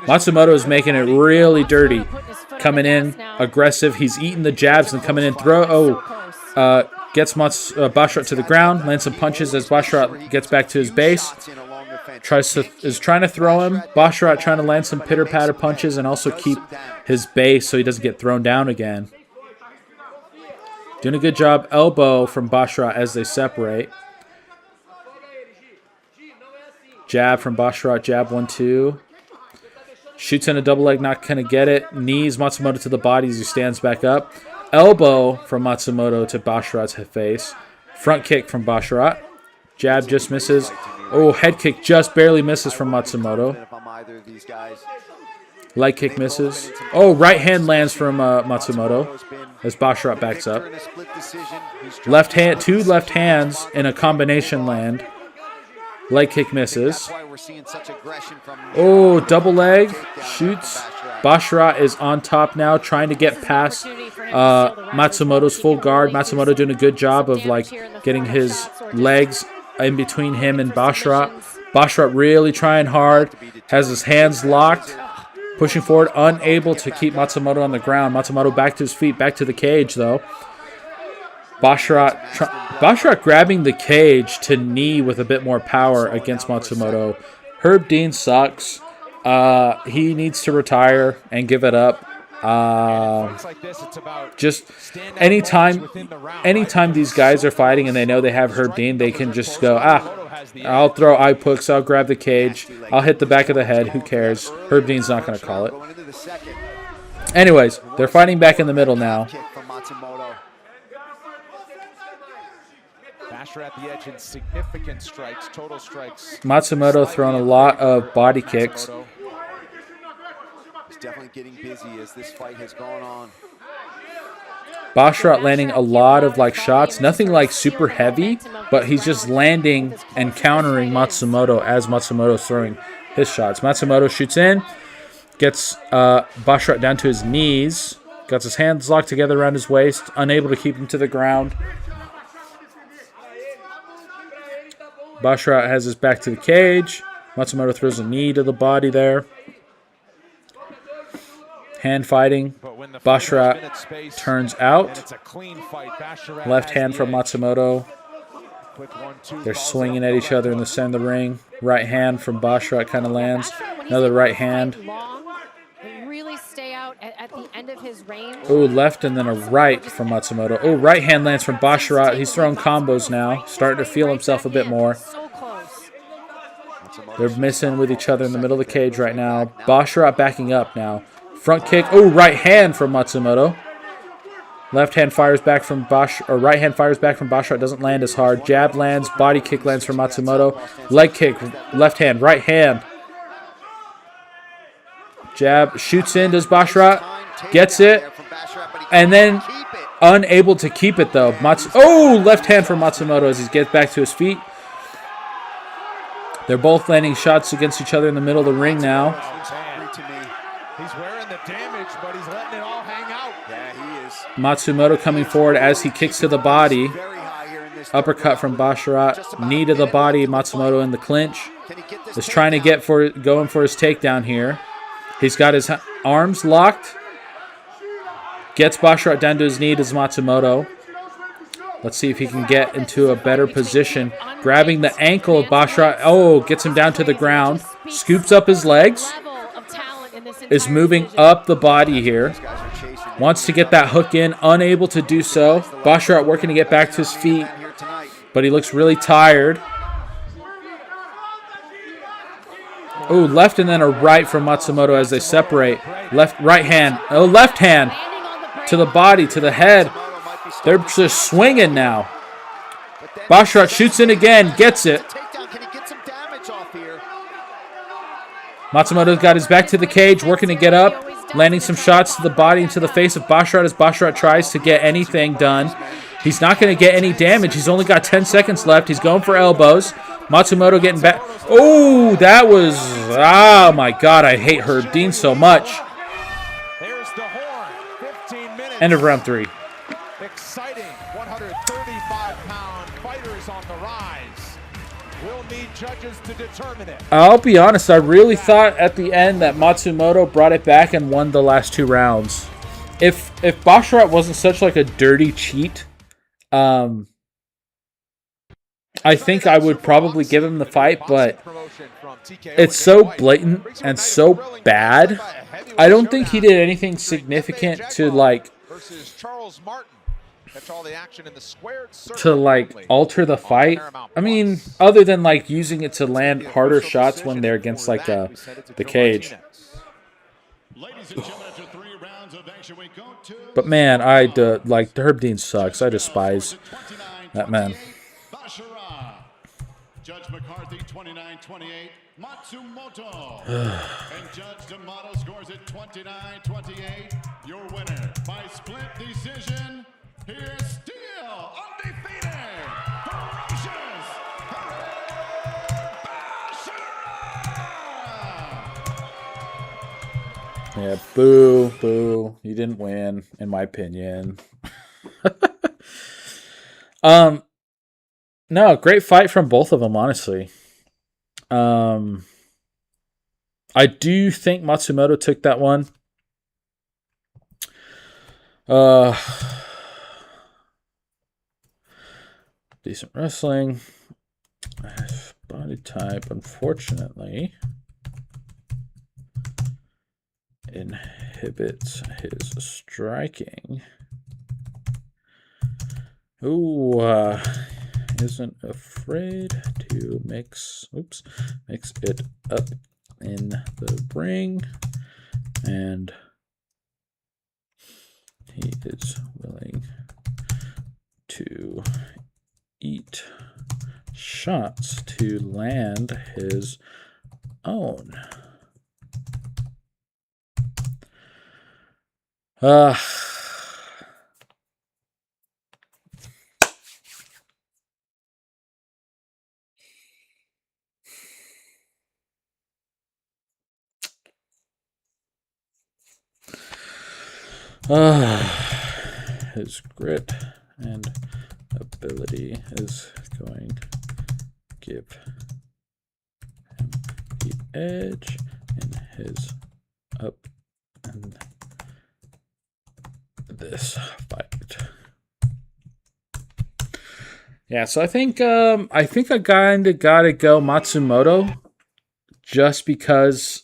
Matsumoto is making it really dirty. Coming in aggressive. He's eating the jabs and coming in gets Basharat to the ground, lands some punches as Basharat gets back to his base. Is trying to throw him. Basharat trying to land some pitter-patter punches and also keep his base so he doesn't get thrown down again. Doing a good job. Elbow from Basharat as they separate. Jab from Basharat. Jab 1-2. Shoots in a double leg. Not going to get it. Knees Matsumoto to the body as he stands back up. Elbow from Matsumoto to Basharat's face. Front kick from Basharat. Jab just misses. Oh, head kick just barely misses from Matsumoto. Leg kick misses. Oh, right hand lands from Matsumoto as Basharat backs up. Left hand, 2 left hands in a combination land. Leg kick misses. Oh, double leg. Shoots. Basharat is on top now, trying to get past Matsumoto's full guard. Matsumoto doing a good job of getting his legs in between him and Basharat. Basharat really trying hard. Has his hands locked. Pushing forward. Unable to keep Matsumoto on the ground. Matsumoto back to his feet. Back to the cage, though. Basharat grabbing the cage to knee with a bit more power against Matsumoto. Herb Dean sucks. He needs to retire and give it up. Just anytime these guys are fighting and they know they have Herb Dean, they can just go, I'll throw eye pokes, I'll grab the cage, I'll hit the back of the head, who cares? Herb Dean's not going to call it. Anyways, they're fighting back in the middle now. Basharat at the edge in significant strikes, total strikes. Matsumoto throwing a lot of body kicks. He's definitely getting busy as this fight has gone on. Basharat landing a lot of shots, nothing super heavy, but he's just landing and countering Matsumoto as Matsumoto's throwing his shots. Matsumoto shoots in, gets Basharat down to his knees, got his hands locked together around his waist, unable to keep him to the ground. Basharat has his back to the cage. Matsumoto throws a knee to the body there. Hand fighting. Basharat turns out. Left hand from Matsumoto. They're swinging at each other in the center of the ring. Right hand from Basharat kind of lands. Another right hand. Oh, left and then a right from Matsumoto. Oh, right hand lands from Basharat. He's throwing combos now. Starting to feel himself a bit more. They're missing with each other in the middle of the cage right now. Basharat backing up now. Front kick. Oh, right hand from Matsumoto. Left hand fires back from right hand fires back from Basharat. Doesn't land as hard. Jab lands. Body kick lands from Matsumoto. Leg kick. Left hand. Right hand. Jab. Shoots in. Does Basharat. Gets it. And then unable to keep it, though. Oh, left hand from Matsumoto as he gets back to his feet. They're both landing shots against each other in the middle of the ring now. He's wearing the damage, but he's letting it all hang out. Yeah, he is. Matsumoto coming forward as he kicks to the body. Uppercut from Basharat. Knee to the body. Matsumoto in the clinch. Is trying to going for his takedown here. He's got his arms locked. Gets Basharat down to his knee, does Matsumoto. Let's see if he can get into a better position. Grabbing the ankle of Basharat. Oh, gets him down to the ground. Scoops up his legs. Is moving up the body here. Wants to get that hook in. Unable to do so. Basharat working to get back to his feet. But he looks really tired. Oh, left and then a right from Matsumoto as they separate. Right hand. Oh, left hand to the body, to the head. They're just swinging now. Basharat shoots in again, gets it. Matsumoto's got his back to the cage, working to get up, landing some shots to the body and to the face of Basharat as Basharat tries to get anything done. He's not going to get any damage. He's only got 10 seconds left. He's going for elbows. Matsumoto getting back. Oh, that was... Oh, my God. I hate Herb Dean so much. There's the horn. 15 minutes. End of round 3. Exciting 135-pound fighters on the rise. We'll need judges to determine it. I'll be honest. I really thought at the end that Matsumoto brought it back and won the last 2 rounds. If Basharat wasn't such like a dirty cheat... I think I would probably give him the fight, but it's so blatant and so bad. I don't think he did anything significant to like alter the fight. I mean, other than like using it to land harder shots when they're against like the cage. But man, like Herb Dean sucks. I despise that man. Judge McCarthy 29-28, Matsumoto. And Judge D'Amato scores it 29-28. Your winner by split decision. Here's still undefeated, ferocious, Basharat. Yeah, boo, boo. You didn't win, in my opinion. No, great fight from both of them, honestly. I do think Matsumoto took that one. Decent wrestling. Body type, unfortunately, inhibits his striking. Ooh, isn't afraid to mix it up in the ring, and he is willing to eat shots to land his own. His grit and ability is going to give him the edge in his up and this fight. Yeah, so I think I kind of gotta go Matsumoto just because.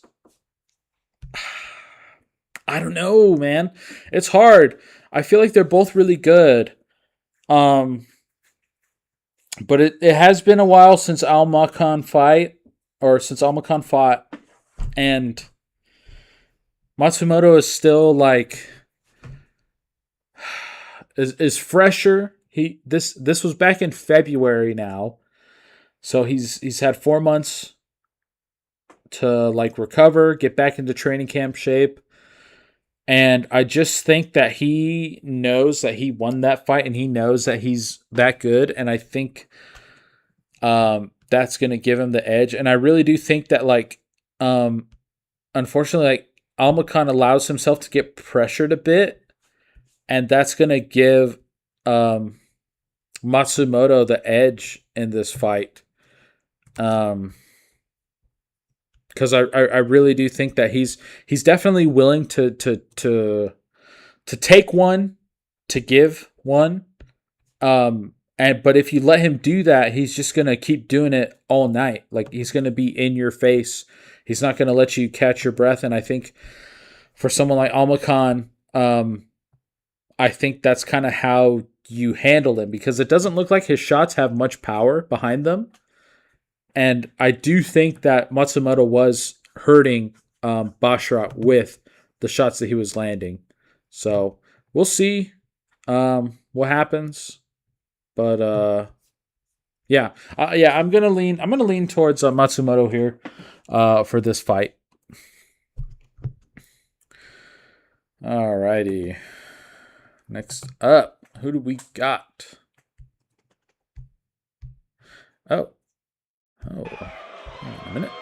I don't know, man. It's hard. I feel like they're both really good. But it has been a while since Al-Makan fought. And Matsumoto is still like is fresher. This was back in February now. So he's had 4 months to like recover, get back into training camp shape. And I just think that he knows that he won that fight and he knows that he's that good. And I think that's going to give him the edge. And I really do think that, like, unfortunately, like, Al-Makan allows himself to get pressured a bit. And that's going to give Matsumoto the edge in this fight. because I really do think that he's definitely willing to take one, to give one. But if you let him do that, he's just gonna keep doing it all night. Like, he's gonna be in your face. He's not gonna let you catch your breath. And I think for someone like Almacan, I think that's kind of how you handle him, because it doesn't look like his shots have much power behind them. And I do think that Matsumoto was hurting Basharat with the shots that he was landing. So we'll see what happens. But yeah, I'm gonna lean towards Matsumoto here for this fight. Alrighty. Next up, who do we got? Oh, hang on a minute.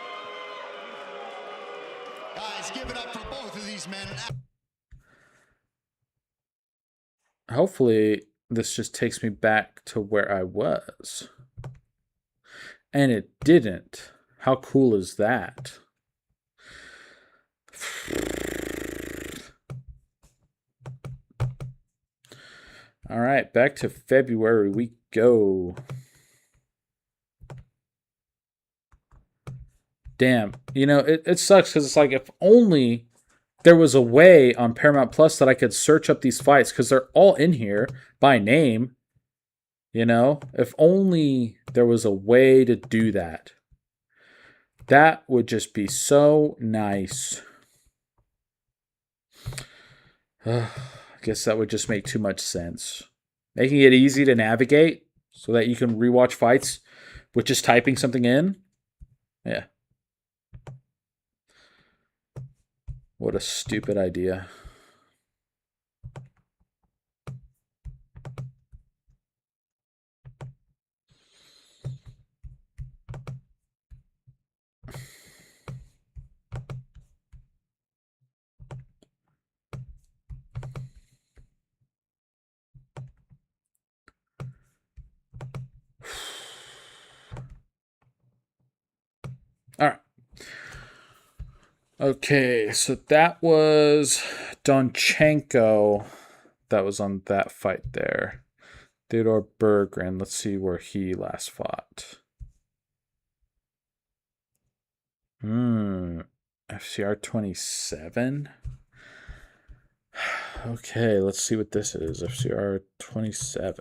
Guys, give it up for both of these men. Hopefully, this just takes me back to where I was. And it didn't. How cool is that? All right, back to February we go. Damn. You know, it sucks because it's like, if only there was a way on Paramount Plus that I could search up these fights, because they're all in here by name. You know, if only there was a way to do that. That would just be so nice. I guess that would just make too much sense. Making it easy to navigate so that you can rewatch fights with just typing something in. Yeah. What a stupid idea. All right. Okay, so that was Donchenko. That was on that fight there. Theodore Berggren. Let's see where he last fought. FCR 27. Okay, let's see what this is. FCR 27.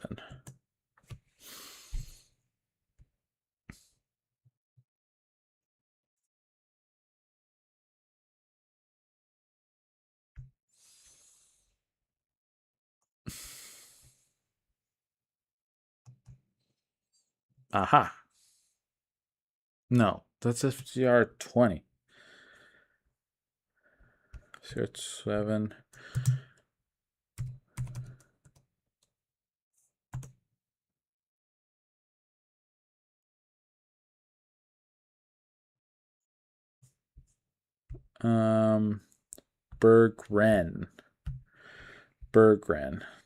Aha. No, that's FCR 20. FCR 7. Berggren.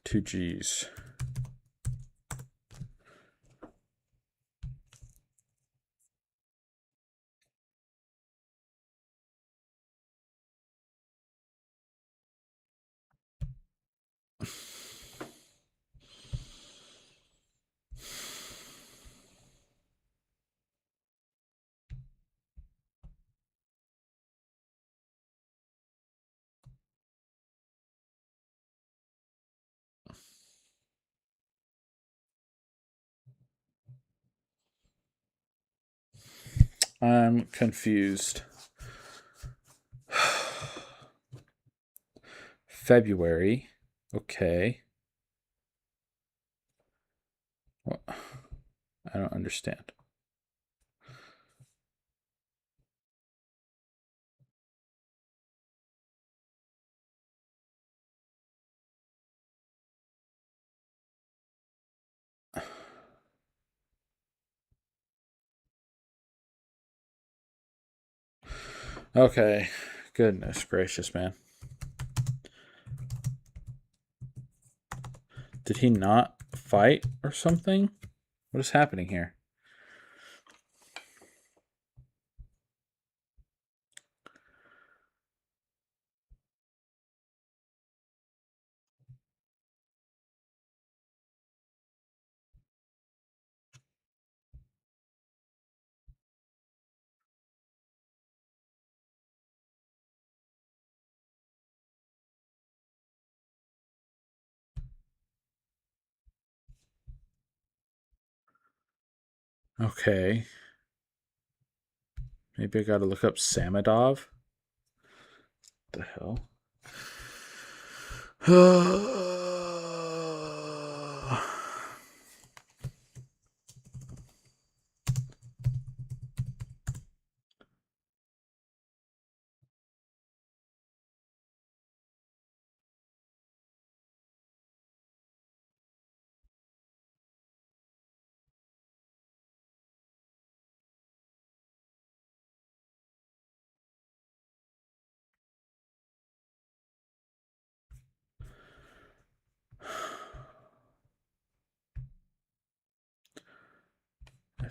2 G's. I'm confused. February. Okay. Well, I don't understand. Okay. Goodness gracious, man. Did he not fight or something? What is happening here? Okay. Maybe I gotta look up Samadov. What the hell?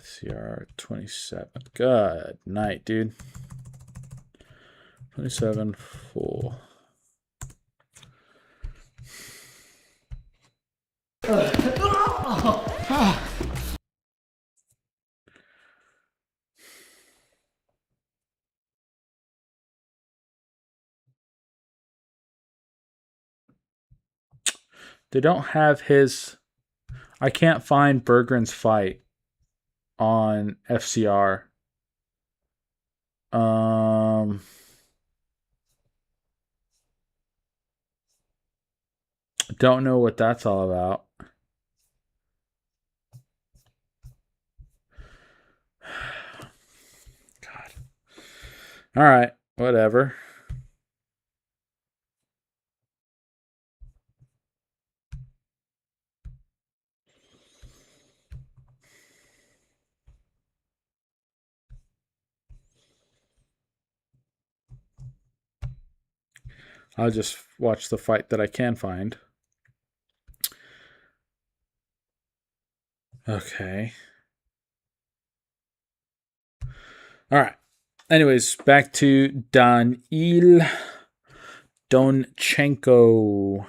SCR 27. Good night, dude. 27 full. They don't have his. I can't find Berggren's fight on FCR. Don't know what that's all about. God. All right, whatever. I'll just watch the fight that I can find. Okay. All right. Anyways, back to Daniil Donchenko.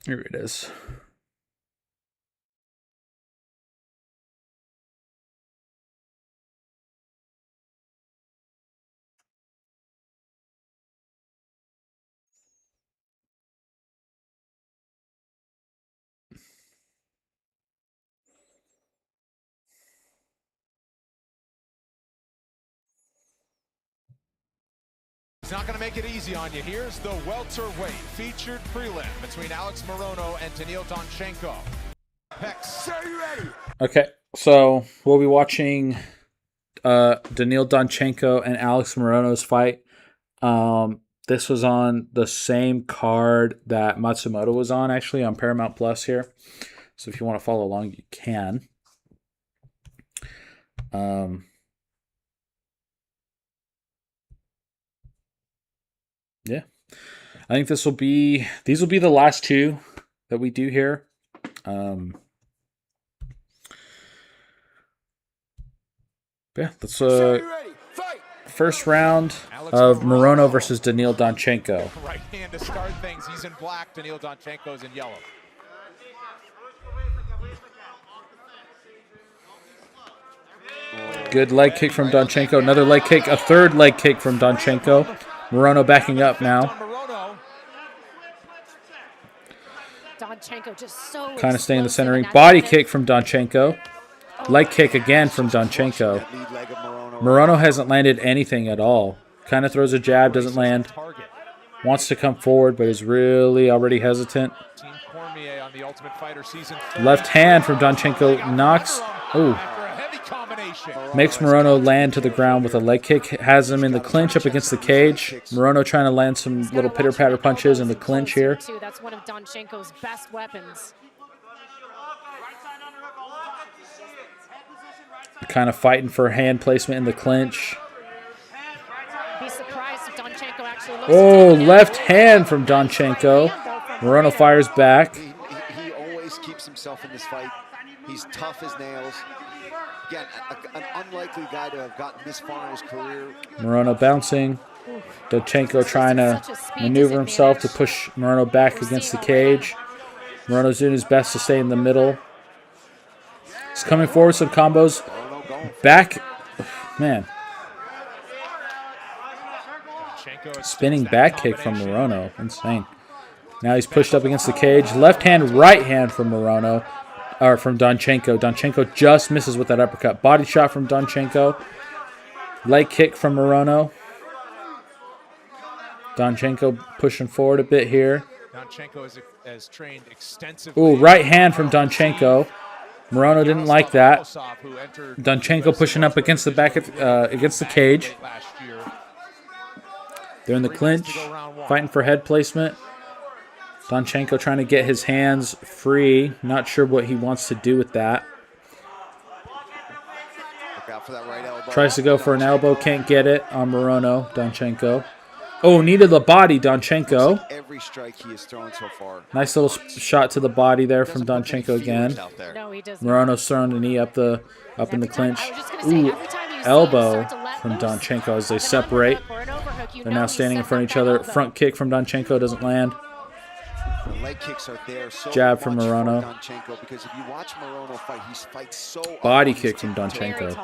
Here it is. He's not going to make it easy on you. Here's the welterweight featured prelim between Alex Morono and Daniil Donchenko. Okay, so we'll be watching Daniil Donchenko and Alex Morono's fight. This was on the same card that Matsumoto was on, actually, on Paramount Plus here. So if you want to follow along, you can. Yeah. I think these will be the last two that we do here. Yeah, that's first round of Morono versus Daniil Donchenko. Right hand to start things. He's in black. Daniil Donchenko's in yellow. Good leg kick from Donchenko. Another leg kick. A third leg kick from Donchenko. Morono backing up now. Donchenko just so kind of staying in the centering. Body kick from Donchenko. Leg kick again from Donchenko. Morono hasn't landed anything at all. Kind of throws a jab, doesn't land. Wants to come forward, but is really already hesitant. Left hand from Donchenko knocks. Oh. Makes Morono land to the ground with a leg kick. Has him in the clinch up against the cage. Morono trying to land some little pitter-patter punches in the clinch here. That's one of Donchenko's best weapons. Kind of fighting for hand placement in the clinch. Be surprised if Donchenko actually looks. Oh, left hand from Donchenko. Morono fires back. He always keeps himself in this fight. He's tough as nails. Again, an unlikely guy to have gotten this far in his career. Morono bouncing. Donchenko trying to maneuver himself to push Morono back against the cage. Morono's doing his best to stay in the middle. He's coming forward, some combos. Back Man. Spinning back kick from Morono. Insane. Now he's pushed up against the cage. Left hand, right hand from Morono. Or from Donchenko. Donchenko just misses with that uppercut. Body shot from Donchenko. Leg kick from Morono. Donchenko pushing forward a bit here. Donchenko has trained extensively. Ooh, right hand from Donchenko. Morono didn't like that. Donchenko pushing up against the back of, against the cage. They're in the clinch, fighting for head placement. Donchenko trying to get his hands free. Not sure what he wants to do with that. Look out for that right elbow. Tries to go for an elbow, can't get it on Morono. Donchenko. Oh, needed the body, Donchenko. Every strike he has thrown so far. Nice little shot to the body there from Donchenko again. No, he doesn't. Morono's throwing the knee up in the clinch. Ooh, elbow from Donchenko as they separate. They're now standing in front of each other. Front kick from Donchenko doesn't land. The leg kicks are there so Jab from much for Morono. Donchenko, because if you watch Morono fight, he fights so Body up. kick from Donchenko.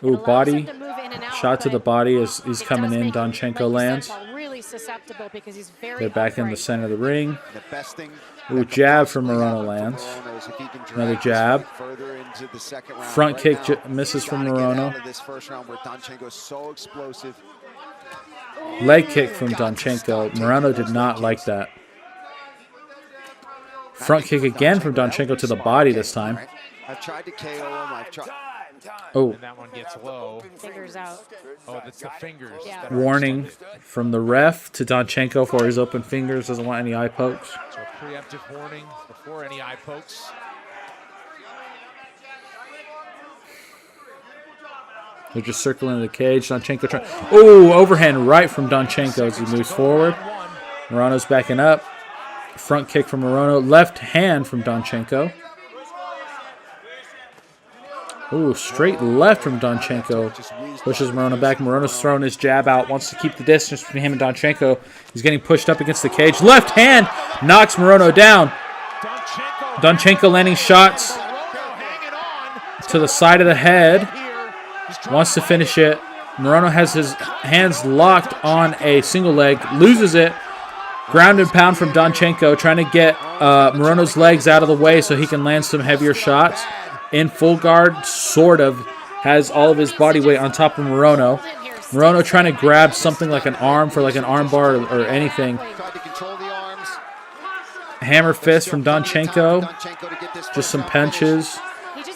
Ooh, body. Shot to the body as he's coming in. Donchenko lands. They're back in the center of the ring. The best thing Ooh, jab from Morono lands. Another jab. Front kick misses from Morono. This first round where Donchenko is so explosive. Leg kick from Donchenko. Morono did not like that. Front kick again from Donchenko to the body this time. I've tried to KO him. I've tried. Oh, And that one gets low. Fingers out. Oh, that's the fingers. Yeah. that are warning extended. from the ref to Donchenko for his open fingers. Doesn't want any eye pokes. So a preemptive warning before any eye pokes. They're just circling the cage. Donchenko trying. Oh, overhand right from Donchenko as he moves forward. Morono's backing up. Front kick from Morono. Left hand from Donchenko. Ooh, straight left from Donchenko. Pushes Morono back. Morono's throwing his jab out. Wants to keep the distance between him and Donchenko. He's getting pushed up against the cage. Left hand knocks Morono down. Donchenko landing shots to the side of the head. Wants to finish it. Morono has his hands locked on a single leg. Loses it. Ground and pound from Donchenko. Trying to get Morono's legs out of the way so he can land some heavier shots. In full guard, sort of. Has all of his body weight on top of Morono. Morono trying to grab something like an arm for like an arm bar or anything. Tried to control the arms. Hammer fist from Donchenko. Just some punches.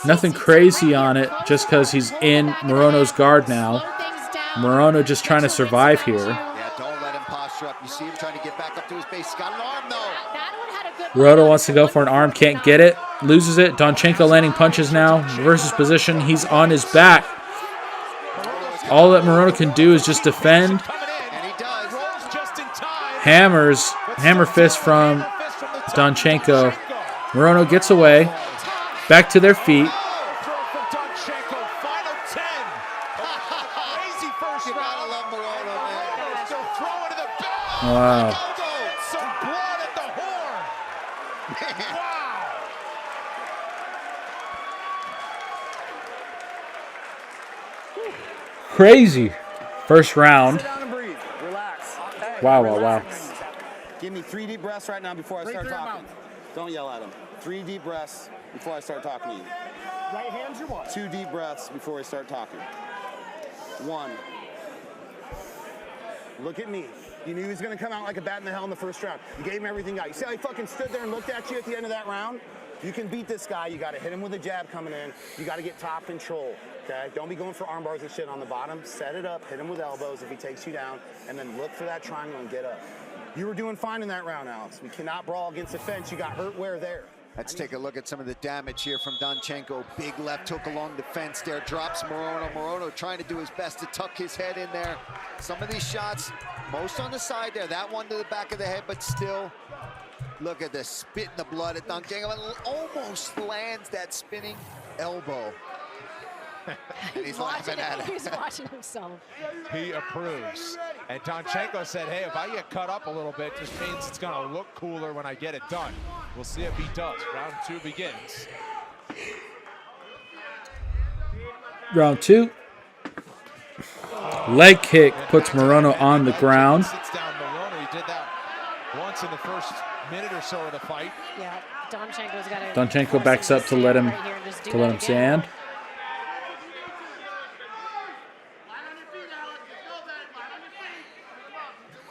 Nothing crazy on it just because he's in Morono's guard now. Morono just trying to survive here. Yeah, don't let him posture up. You see him trying to get back up to his base. He's got an arm, though. Morono wants to go for an arm, can't get it. Loses it. Donchenko landing punches now. Reverses position. He's on his back. All that Morono can do is just defend. And he does. Hammer fist from Donchenko. Morono gets away. Back to their feet. Wow. Crazy. First round. Sit down and breathe. Relax. Hey, Wow. relax. Give me 3 deep breaths right now before I start talking. Don't yell at them. 3 deep breaths before I start talking to you. Right hands or what? 2 deep breaths before I start talking. 1. Look at me. You knew he was going to come out like a bat in the hell in the first round. You gave him everything out. You see how he fucking stood there and looked at you at the end of that round? You can beat this guy. You got to hit him with a jab coming in. You got to get top control, okay? Don't be going for arm bars and shit on the bottom. Set it up. Hit him with elbows if he takes you down, and then look for that triangle and get up. You were doing fine in that round, Alex. We cannot brawl against the fence. You got hurt where there. Let's take a look at some of the damage here from Donchenko. Big left hook along the fence there. Drops Morono. Morono trying to do his best to tuck his head in there. Some of these shots, most on the side there. That one to the back of the head, but still. Look at the spit in the blood at Donchenko. Almost lands that spinning elbow. And he's laughing at it. He's watching himself. He approves. And Donchenko said, hey, if I get cut up a little bit, just means it's going to look cooler when I get it done. We'll see if he does. Round 2 begins. Round 2. Leg kick puts Morono on the ground. Sits down Morono. He did that once in the first minute or so of the fight. Yeah, Donchenko's got to. Donchenko backs up to let him stand.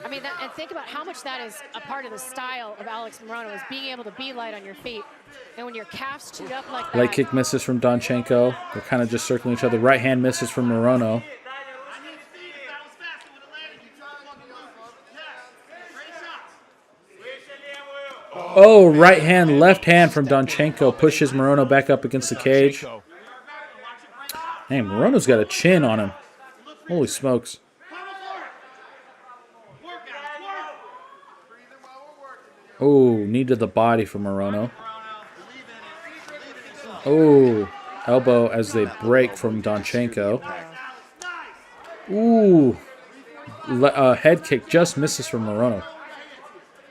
I mean, and think about how much that is a part of the style of Alex Morono, is being able to be light on your feet. And when your calves chewed up like that. Leg kick misses from Donchenko. They're kind of just circling each other. Right hand misses from Morono. Oh, right hand, left hand from Donchenko pushes Morono back up against the cage. Hey, Morono's got a chin on him. Holy smokes. Oh, knee to the body from Morono. Oh, elbow as they break from Donchenko. Ooh, head kick just misses from Morono.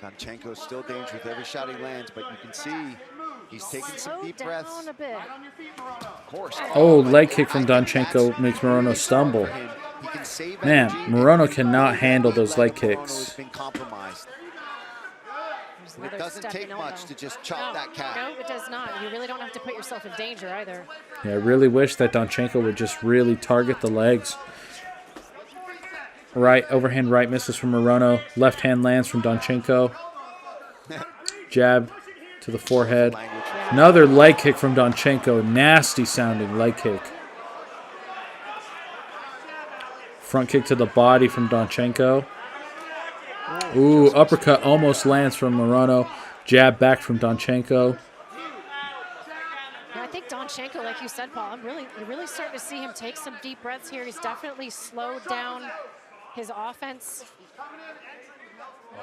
Donchenko's still dangerous with every shot he lands, but you can see he's taking some deep breaths. A bit. Of course. Oh, leg kick from Donchenko makes Morono stumble. Man, Morono cannot handle those leg kicks. It doesn't take much to just chop that cat. No, it does not. You really don't have to put yourself in danger either. Yeah, I really wish that Donchenko would just really target the legs. Right, overhand right misses from Morono. Left hand lands from Donchenko. Jab to the forehead. Another leg kick from Donchenko. Nasty sounding leg kick. Front kick to the body from Donchenko. Ooh, uppercut almost lands from Morono. Jab back from Donchenko. I think Donchenko, like you said, Paul, you're really starting to see him take some deep breaths here. He's definitely slowed down his offense.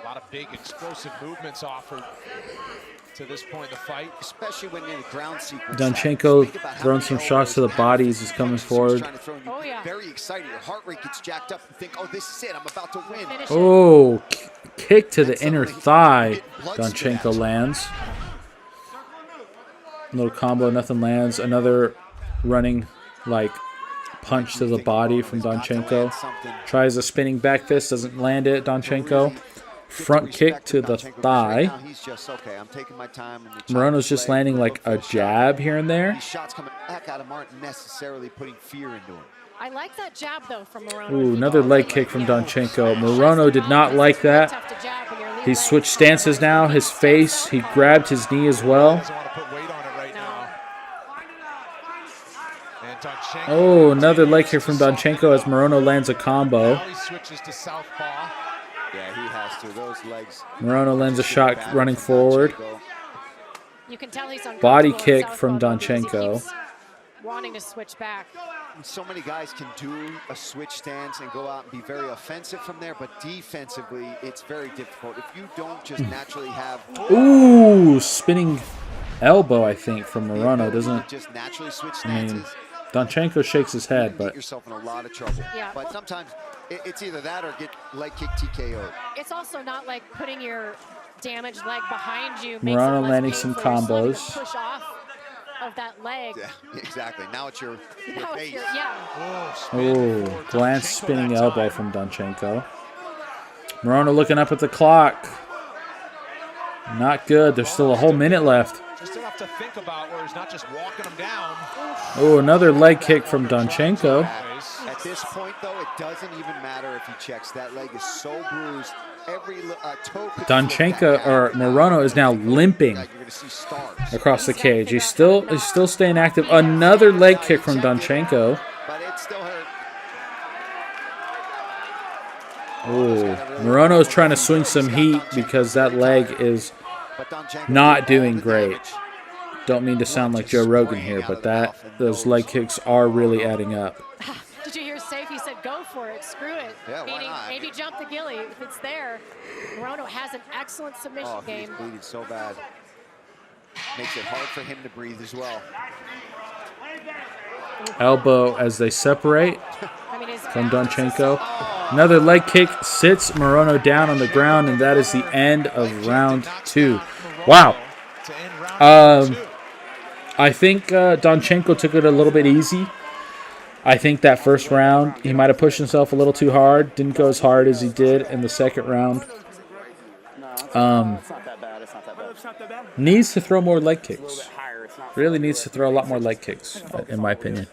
A lot of big explosive movements offered to this point in the fight, especially when in the ground sequence. Donchenko throwing some shots to the body as he's coming forward. Oh, yeah. Very excited. Your heart rate gets jacked up. You think, oh, this is it. I'm about to win. Oh, kick to the inner thigh. Donchenko lands. Little combo, nothing lands. Another running, like, punch to the body from Donchenko. Tries a spinning back fist, doesn't land it. Donchenko. Front kick to the thigh. Morono's just landing like a jab here and there. These shots coming back at him aren't necessarily putting fear into him. I like that jab though from Morono. Ooh, another leg kick from Donchenko. Morono did not like that. He switched stances now. His face, he grabbed his knee as well. Oh, another leg kick from Donchenko as Morono lands a combo. Now he switches to southpaw. Yeah, he has to. Those legs. Morono lands a shot running forward. You can tell he's body kick from Donchenko. Wanting to switch back. So many guys can do a switch stance and go out and be very offensive from there, but defensively, it's very difficult. If you don't just naturally have... Ooh, spinning elbow, I think, from Morono. Doesn't just naturally switch stances. Donchenko shakes his head, you but get yourself in a lot of trouble. Yeah. But sometimes it's either that or get leg kick TKO. It's also not like putting your damaged leg behind you. Morono landing some combos. Push off of that leg. Yeah, exactly. Now it's your base. Oh, glance spinning elbow from Donchenko. Morono looking up at the clock. Not good. There's still a whole minute left. Just enough to think about where he's not just walking him down. Oh, another leg kick from Donchenko. At this point, though, it doesn't even matter if he checks. That leg is so bruised. Every toe. Donchenko or Morono is now limping across the cage. He's still staying active. Another leg kick from Donchenko. But it still hurt. Oh, Morono is trying to swing some heat because that leg is not doing great. Don't mean to sound like Joe Rogan here, but those leg kicks are really adding up. Did you hear Safe? He said, go for it, screw it. Yeah, meaning maybe jump the gilly if it's there. Morono has an excellent submission game. He's bleeding so bad. Makes it hard for him to breathe as well. Elbow as they separate from Donchenko. Another leg kick sits Morono down on the ground, and that is the end of round 2. Wow. I think Donchenko took it a little bit easy. I think that first round, he might have pushed himself a little too hard. Didn't go as hard as he did in the second round. It's not that bad. It's not that bad. Needs to throw more leg kicks. A little bit higher. It's not Really needs to throw a lot more leg kicks, in my opinion.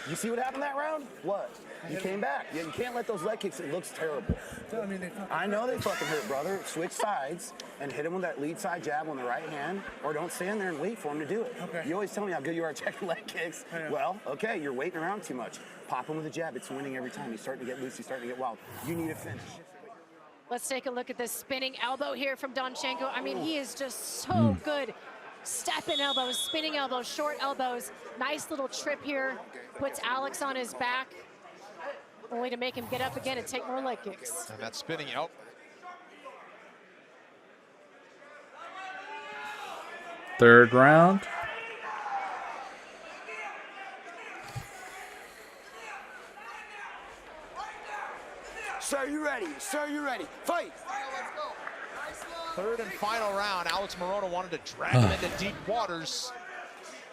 You see what happened that round? What? You came back. You can't let those leg kicks. It looks terrible. I know they fucking hurt, brother. Switch sides and hit him with that lead side jab on the right hand, or don't stand there and wait for him to do it. Okay. You always tell me how good you are at checking leg kicks. Well, okay, you're waiting around too much. Pop him with a jab. It's winning every time. He's starting to get loose. He's starting to get wild. You need a finish. Let's take a look at this spinning elbow here from Donchenko. I mean, he is just so good. Stepping elbows, spinning elbows, short elbows. Nice little trip here. Puts Alex on his back, only to make him get up again and take more leg kicks. And that spinning out. Third round. Sir, you ready? Sir, you ready? Fight! Third and final round. Alex Morono wanted to drag him into deep waters.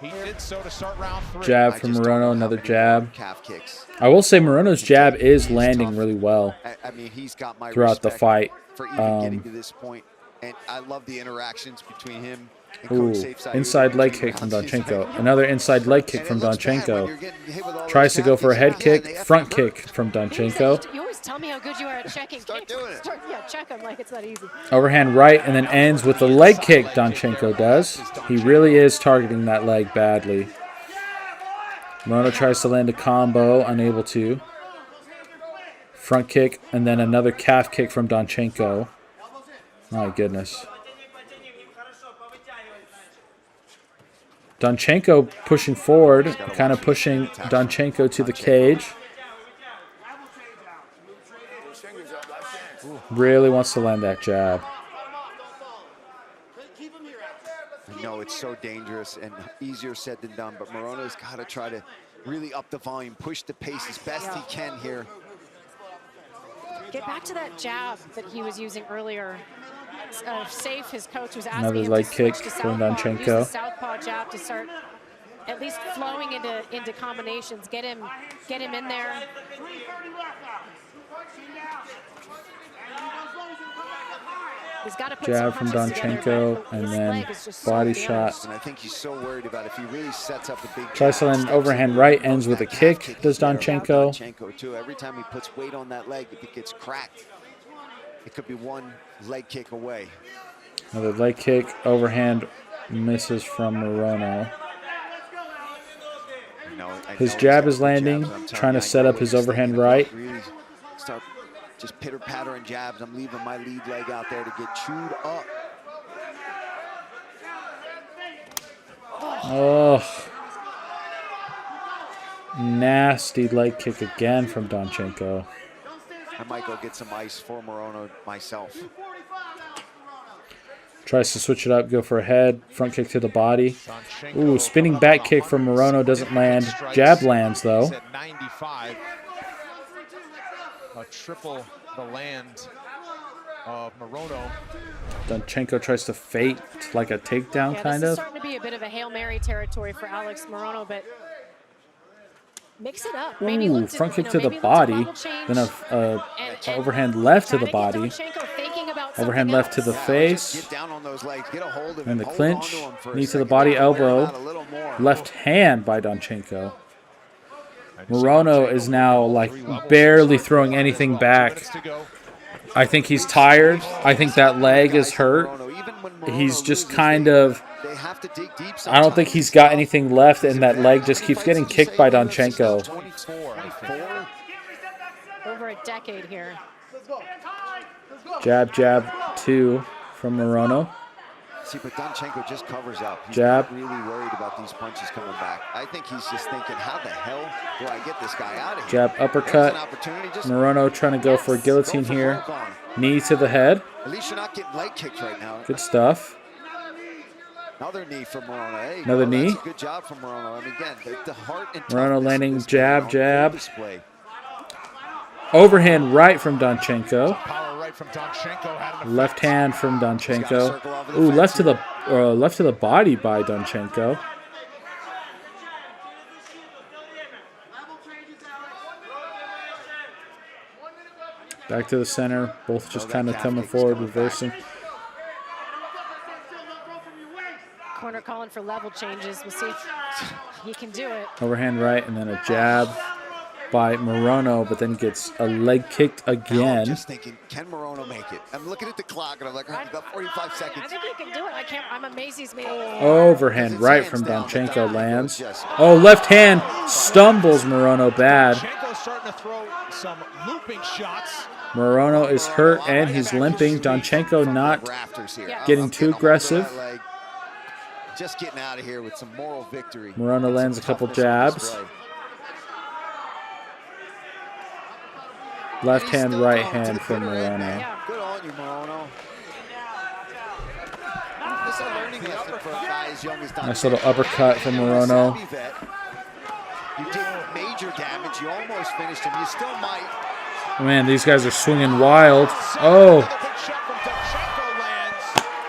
He did so to start round 3. Jab from Morono, another jab. Calf kicks. I will say Morono's jab is landing really well I mean, he's got my throughout the respect fight. for even getting to this point, and I love the interactions between him and Coach Ooh, Safeside. inside leg kick from Donchenko. Another inside leg kick from Donchenko. Tries to go for a head kick, front kick from Donchenko. You always tell me how good you are at checking Start kicks. doing it. Yeah, check them like it's that easy. Overhand right, and then ends with the leg kick Donchenko does. He really is targeting that leg badly. Morono tries to land a combo, unable to. Front kick, and then another calf kick from Donchenko. My goodness. Donchenko pushing forward, kind of pushing Donchenko to the cage. Really wants to land that jab. I know it's so dangerous and easier said than done, but Morono's got to try to really up the volume, push the pace as best he can here. Get back to that jab that he was using earlier. Safe, his coach was asking Another him leg to kick switch to from southpaw, use the Donchenko. southpaw jab to start at least flowing into combinations. Get him in there. He's got to put Jab some from punches together, Donchenko, but and his then leg is just so body damaged. shot. And I think he's so worried about if he really sets up a big Tries to land an overhand right, ends with a kick, does Donchenko. Donchenko too. Every time he puts weight on that leg, if it gets cracked, it could be one leg kick away. Another leg kick, overhand misses from Morono. His jab is landing, trying to set up his overhand right. Really start just pitter-pattering jabs. I'm leaving my lead leg out there to get chewed up. Oh, nasty leg kick again from Donchenko. I might go get some ice for Morono myself. Tries to switch it up, go for a head, front kick to the body. Ooh, spinning back kick from Morono doesn't land. Jab lands though. 95. A triple the land of Morono. Donchenko tries to fake like a takedown, Yeah, kind this is of. starting to be a bit of a Hail Mary territory for Alex Morono, but mix it up. Maybe Ooh, look to, front kick to maybe the look body, level change then a and overhand left to the try to body, get Donchenko thinking about overhand something left to else. the face, Get down on those legs, get a hold of him, and the hold clinch, onto him for a knee to the second. body, Wear him out a elbow, little more. left hand by Donchenko. Morono is now like barely throwing anything back. I think he's tired. I think that leg is hurt. He's just kind of, They have to dig deep I don't think he's got anything left, and that leg just keeps getting kicked by Donchenko. 24, I think. Over a decade here. Jab, jab, two from Morono. See, but Donchenko just covers up. He's Jab. not really worried about these punches coming back. I think he's just thinking, how the hell do I get this guy out of here? Jab, uppercut. There's an opportunity. Just Morono trying to go for a guillotine go for here. hook on. Knee to the head. At least you're not getting leg kicked right now. Good stuff. Another knee from Morono. Hey, Another that's knee. a good job from Morono. I mean, again, the heart and Morono toughness landing of this jab, guy on jab. full display. Overhand right from Donchenko. Power right from Donchenko had an Left hand from Donchenko. Ooh, left to the body by Donchenko. Back to the center. Both just kind of coming forward, reversing. Corner calling for level changes. We'll see if he can do it. Overhand right, and then a jab by Morono, but then gets a leg kicked again. I'm just thinking, can Morono make it? I'm looking at the clock, and I'm like, I've got 45 seconds. I think he can do it. I'm amazed he's made it. Overhand right from Donchenko lands. Oh, left hand stumbles Morono bad. Donchenko's starting to throw some looping shots. Morono is hurt and he's limping. Donchenko not getting too aggressive. Just getting out of here with some moral victory. Morono lands a couple jabs. Left hand, right hand from Morono. Good on you, Morono. This is a learning lesson for a guy as young as Donchenko. Nice little uppercut from Morono. You did major damage. You almost finished him. You still might. Man, these guys are swinging wild. Oh.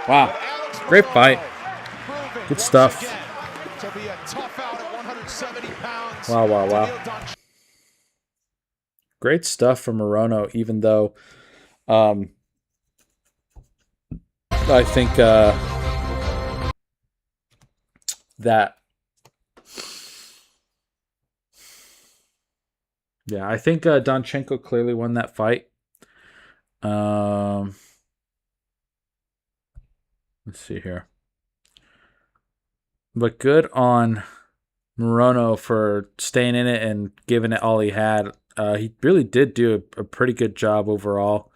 Wow. Great fight. Good stuff. Wow, wow, wow. Great stuff from Morono, even though I think I think Donchenko clearly won that fight. Let's see here. But good on Morono for staying in it and giving it all he had. He really did do a pretty good job overall.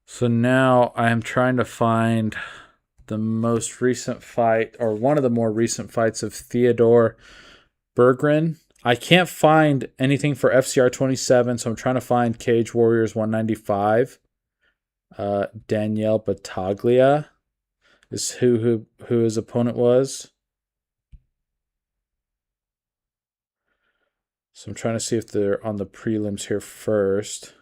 So now I am trying to find the most recent fight, or one of the more recent fights of Theodore Berggren. I can't find anything for FCR 27, so I'm trying to find Cage Warriors 195. Danielle Battaglia is who his opponent was. So I'm trying to see if they're on the prelims here first.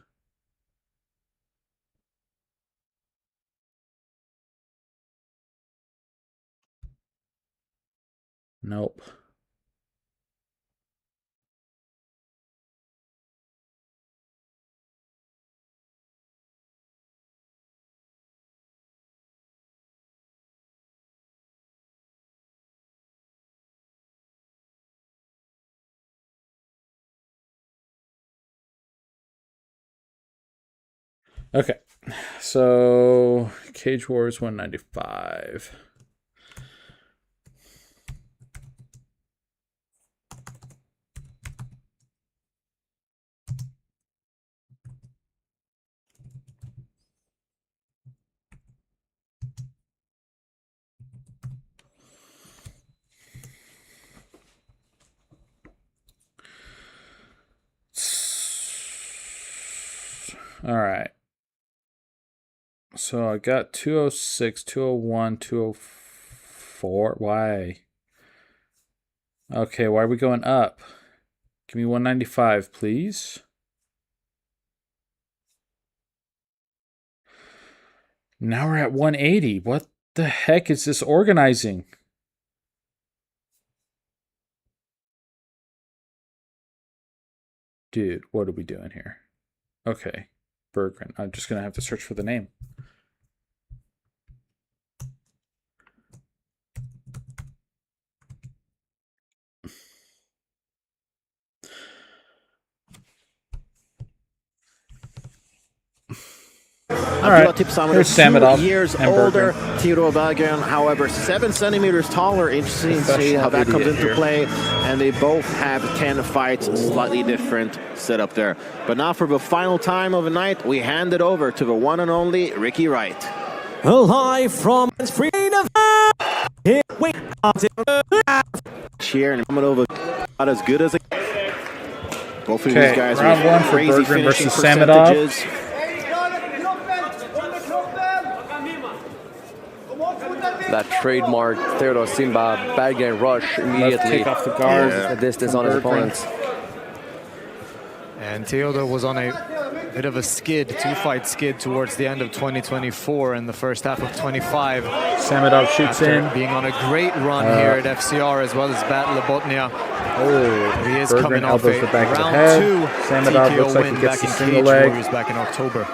Nope. Okay, so Cage Wars 195. All right. So I got 206, 201, 204. Why? Okay, why are we going up? Give me 195, please. Now we're at 180. What the heck is this organizing? Dude, what are we doing here? Okay, Berggren. I'm just going to have to search for the name. All right, here's Samedov 2 years and older, Berggren. Theodore Berggren, however, 7 centimeters taller. Interesting to see how that comes into play. And they both have 10 fights, slightly different setup there. But now for the final time of the night, we hand it over to the one and only Ricky Wright. Live from Freedom. Here we are. Cheer and coming over not as good as it. Both of these guys round one for crazy Berggren finishing versus Samedov. percentages. That trademark Theodore Simba bag and rush immediately. Take off the guard. The distance on his opponents. And Theodore was on a bit of a skid, 2-fight skid towards the end of 2024 and the first half of 25. Samedov shoots in. Being on a great run here at FCR as well as Battle of Botnia. Oh, he is Berggren coming off elbows a the back of the round head. 2 Samedov TKO looks like win he gets back the in single Cage leg. Warriors back in October.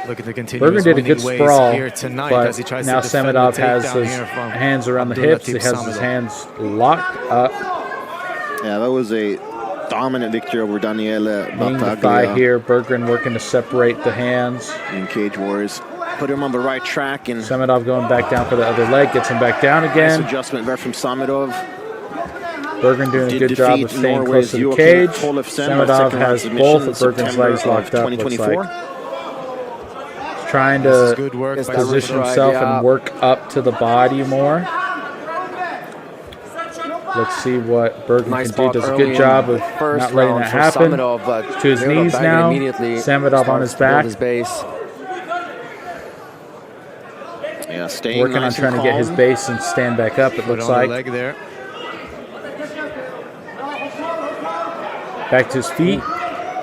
Look at the continuous Berggren did a winning good ways sprawl, here tonight but as he tries now to defend Samedov the has takedown his here from hands around the hips. He has his hands locked up. Yeah, that was a dominant victory over Daniele Knee the thigh Battaglia here. Berggren working to separate the hands. in Cage Warriors. Put him on the right track. And Samedov going back down for the other leg. Gets him back down again. nice adjustment there from Samedov. Berggren doing a Did good job of defeat staying Norway's close to the Joachim cage. Tollefsen by Samedov second round has submission both of in Bergren's September legs locked up, looks 2024. like. Trying This is to good work by position Rutherford, himself yeah. and work up to the body more. Let's see what Berggren can do. Does a good job of not letting that happen. To his knees now. Samedov on his back. Yeah, staying Working on nice trying and to get his calm. base and stand back up, it looks on the like. leg there. Back to his feet.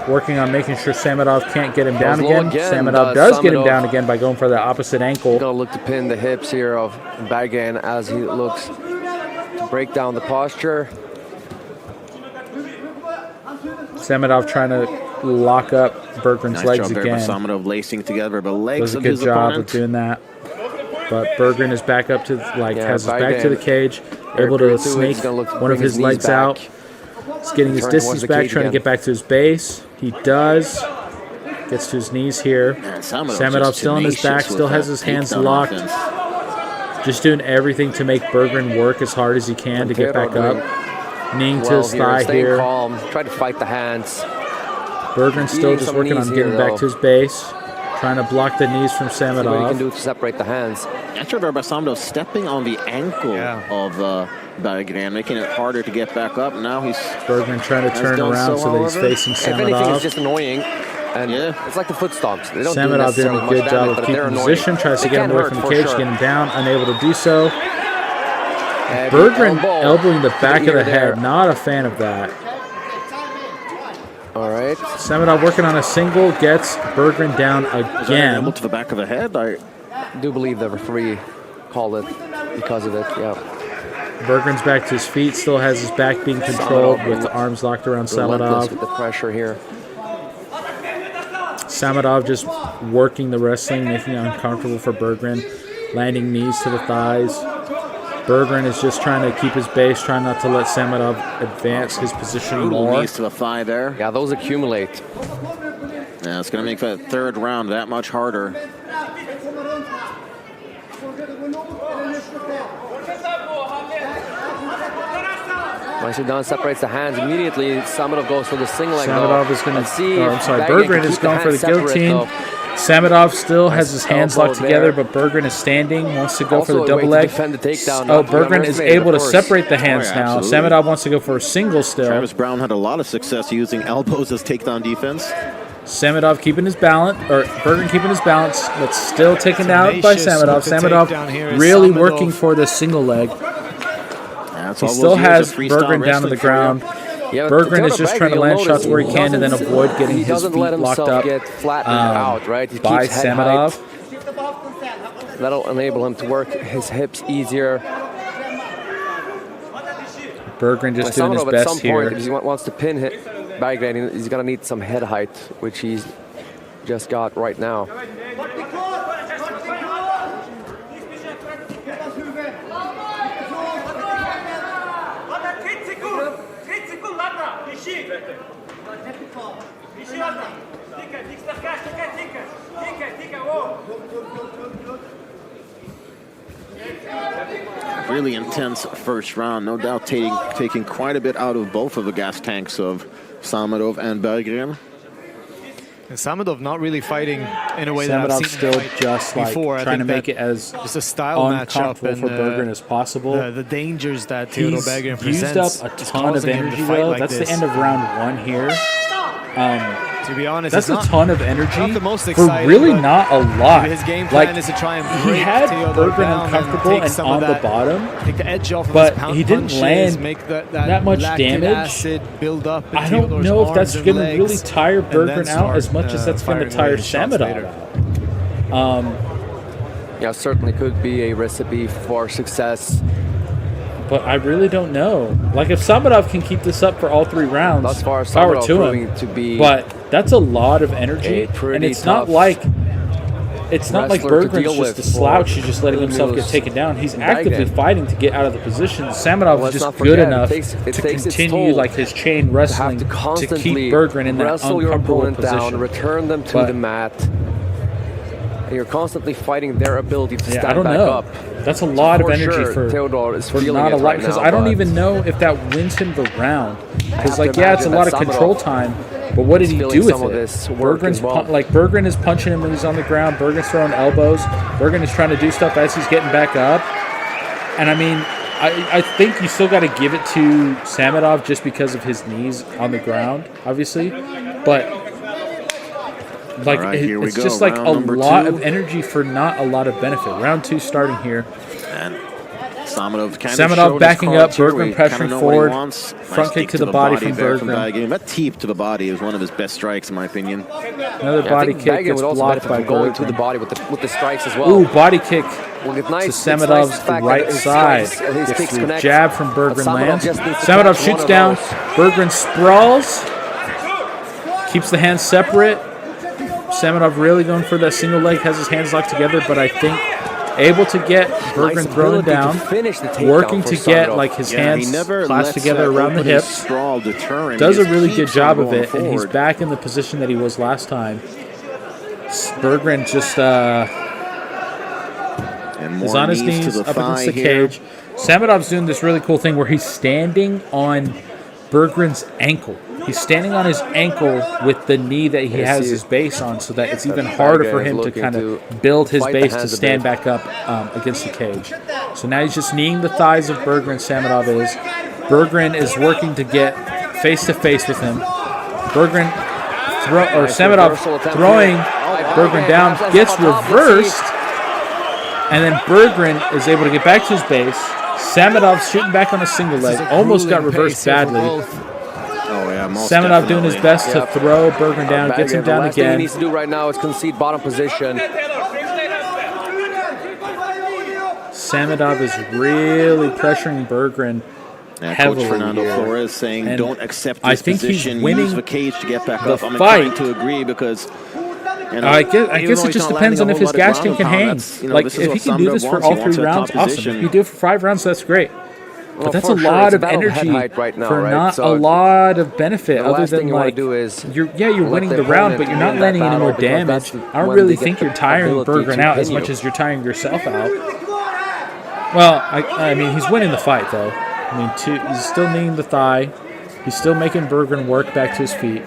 Working on making sure Samedov can't get him down low again. again, Samedov does get him Samedov. down again by going for the opposite ankle. Gonna look to pin the hips here of Berggren as he looks to break down the posture. Samedov trying to lock up Berggren's Nice legs job there again. by Samedov lacing together the legs Does a of good his job opponent. of doing that. But Berggren is back up to, has his back to the Berggren, cage, very able good to to it. snake He's gonna look to one of bring his his legs knees back. out. He's getting his Turn distance towards the back, cage trying to again. get back to his base. He does. Gets to his knees here. Samedov still on his back, still has his hands locked. Just doing everything to make Berggren work as hard as he can to get back up. Kneeing to his thigh staying here. calm, try to fight the hands. Berggren still Eating just some working knees on here, getting back though. to his base. Trying to block the knees from See what he can Samedov. do to separate the hands. Actually, there by Samedov stepping on the ankle of Berggren, making it harder to get back up. Now he's Berggren trying to has turn done around so that he's however. facing If anything, it's Samedov. just annoying. And it's like the foot stomps. They don't do Samedov doing necessarily a much good damage, job of but they're keeping annoying. position. Tries to They get him can away hurt from the for cage, sure. getting down, unable to do so. Heavy Berggren elbow elbowing the to back of ear the there. head. Not a fan of that. All right. Samedov working on a single, gets Berggren down elbow again. to the back of the head. I do believe the referee called it because of it, yeah. Berggren's back to his feet, still has his back being controlled with the arms locked around Relentless Samedov. with the pressure here. Samedov just working the wrestling, making it uncomfortable for Berggren, landing knees to the thighs. Berggren is just trying to keep his base, trying not to let Samedov advance his position brutal more. knees to the thigh there. Yeah, those accumulate. Yeah, it's going to make that third round that much harder. Nicely done, separates the hands immediately. Samedov goes for the single leg. Samedov is going to, Berggren Berggren is going for the guillotine. Samedov still has his hands locked together, but Berggren is standing, wants to go for the double leg. Berggren is able to separate the hands now. absolutely. Samedov wants to go for a single still. Travis Brown had a lot of success using elbows as takedown defense. Samedov keeping his balance, or Berggren keeping his balance, but still taken out by Samedov. Samedov really working for the single leg. He still has Berggren down to the ground. Yeah, Berggren is just trying to land shots where he can and then avoid getting his feet let locked himself up get flattened out, right? He by keeps head Samedov. height. That'll enable him to work his hips easier. Berggren just doing his Samedov at best some here. point, because he wants to pin Berggren, he's going to need some head height, which he's just got right now. Really intense first round, no doubt taking quite a bit out of both of the gas tanks of Samedov and Berggren. And Samedov not really fighting in a way that I've Samedov seen still him fight just like before. trying to make it as just a style matchup uncomfortable and for Berggren as possible. The dangers that Theodore He's Berggren used presents up a is ton of causing him to energy fight though. like That's this. the end of round one here. To be honest, that's a ton of energy not the most for exciting, really but not a lot. His game plan like, is to try and he break had Theodore Berggren down uncomfortable and some on of the that, bottom, take the edge off of but his he didn't punches, land make that much lactic damage. acid build up in I don't Theodore's know if that's arms and going to legs, really tire and then Berggren out as much as that's going to firing away tire his shots Samadov later. out. Yeah, certainly could be a recipe for success. But I really don't know. Like, if Samadov can keep this up for all 3 rounds, Thus far, power Samadov to him. proving to be But that's a lot of energy, a pretty and it's not tough like wrestler to Berggren's deal just a with slouch. for He's just letting himself get Umus taken down. He's actively Bagan. fighting to get out of the position. Samadov Let's is not just good forget, enough it takes to its continue toll like his chain wrestling to to constantly keep Berggren in that wrestle your uncomfortable opponent position. down, return them to the mat, and you're constantly fighting their ability to stand I don't back know. up. That's a lot of For energy sure, for Theodore is for feeling not a it lot right because now, I don't but even know if that wins him the round. Because have to yeah, it's a imagine lot of that control Samadov time. But what did he feeling do with some of it? this work Berggren's as well. Berggren is punching him when he's on the ground. Berggren's throwing elbows. Berggren is trying to do stuff as he's getting back up. And I mean, I think you still got to give it to Samadov just because of his knees on the ground, obviously. But like All right, here we it's go. just like Round a number lot 2. of energy for not a lot of benefit. Round 2 starting here. And Samadov kind Samadov of showed backing his up, cards here. Berggren We kinda pressuring know forward. what he wants. Front Nice kick kick to the body from there Berggren. Bagan. That teep to the body is one of his best strikes, in my opinion. Another Yeah, I body think kick Bagan gets would also blocked benefit by from going to Berggren. the body with the strikes as well. Ooh, body kick Well, it's to nice, Samadov's it's nice the fact right that his side. strikes and his Gets kicks the connect, jab from but Berggren Samadov lands. just needs to Samadov catch shoots one of down. those. Berggren sprawls. Keeps the hands separate. Samadov really going for that single leg. Has his hands locked together, but I think able to get Berggren Nice thrown ability down. to finish the takedown Working for to get Samadov. like his He hands never clasped lets together that around the open hips. sprawl deter him. Does He a really just good keeps job on of going it, and he's forward. back in the position that he was last time. Berggren just And is more on his knees knees to the up against thigh the here. cage. Samadov's doing this really cool thing where he's standing on Berggren's ankle. He's standing on his ankle with the knee that he has his base on, so that it's even harder for him to kind of build his base to stand back up against the cage. So now he's just kneeing the thighs of Berggren. Samadov is. Berggren is working to get face to face with him. Berggren Samadov throwing Berggren down, gets reversed, and then Berggren is able to get back to his base. Samadov shooting back on a single leg, almost got reversed badly. Oh, yeah, most Samadov doing his definitely. best to throw Berggren down, gets him down The last thing he again. needs to do right now is concede bottom position. Samadov is really pressuring Berggren Yeah, heavily Coach Fernando here. Flores saying, And don't accept I this think he's position, winning use the cage to get back the up. I'm fight. inclined to agree because, you know, I guess even it though just he's not depends on landing if a his whole lot of gas ground tank can and pound, hang. that's, you know, Like, this is if what he can do Samadov this for wants. all He wants 3 that rounds, top awesome. position. If you do it for 5 rounds, that's great. Well, But that's for a sure, lot it's of battle head energy height right now, for right? not So a lot of benefit, the other last thing than you wanna like do is you're let winning the the round, but opponent you're not win landing that any more battle because damage. that's I don't when really they get think the you're tiring ability Berggren to out pin as much you. as you're tiring yourself out. Well, I mean, he's winning the fight though. I mean, he's still kneeing the thigh. He's still making Berggren work back to his feet.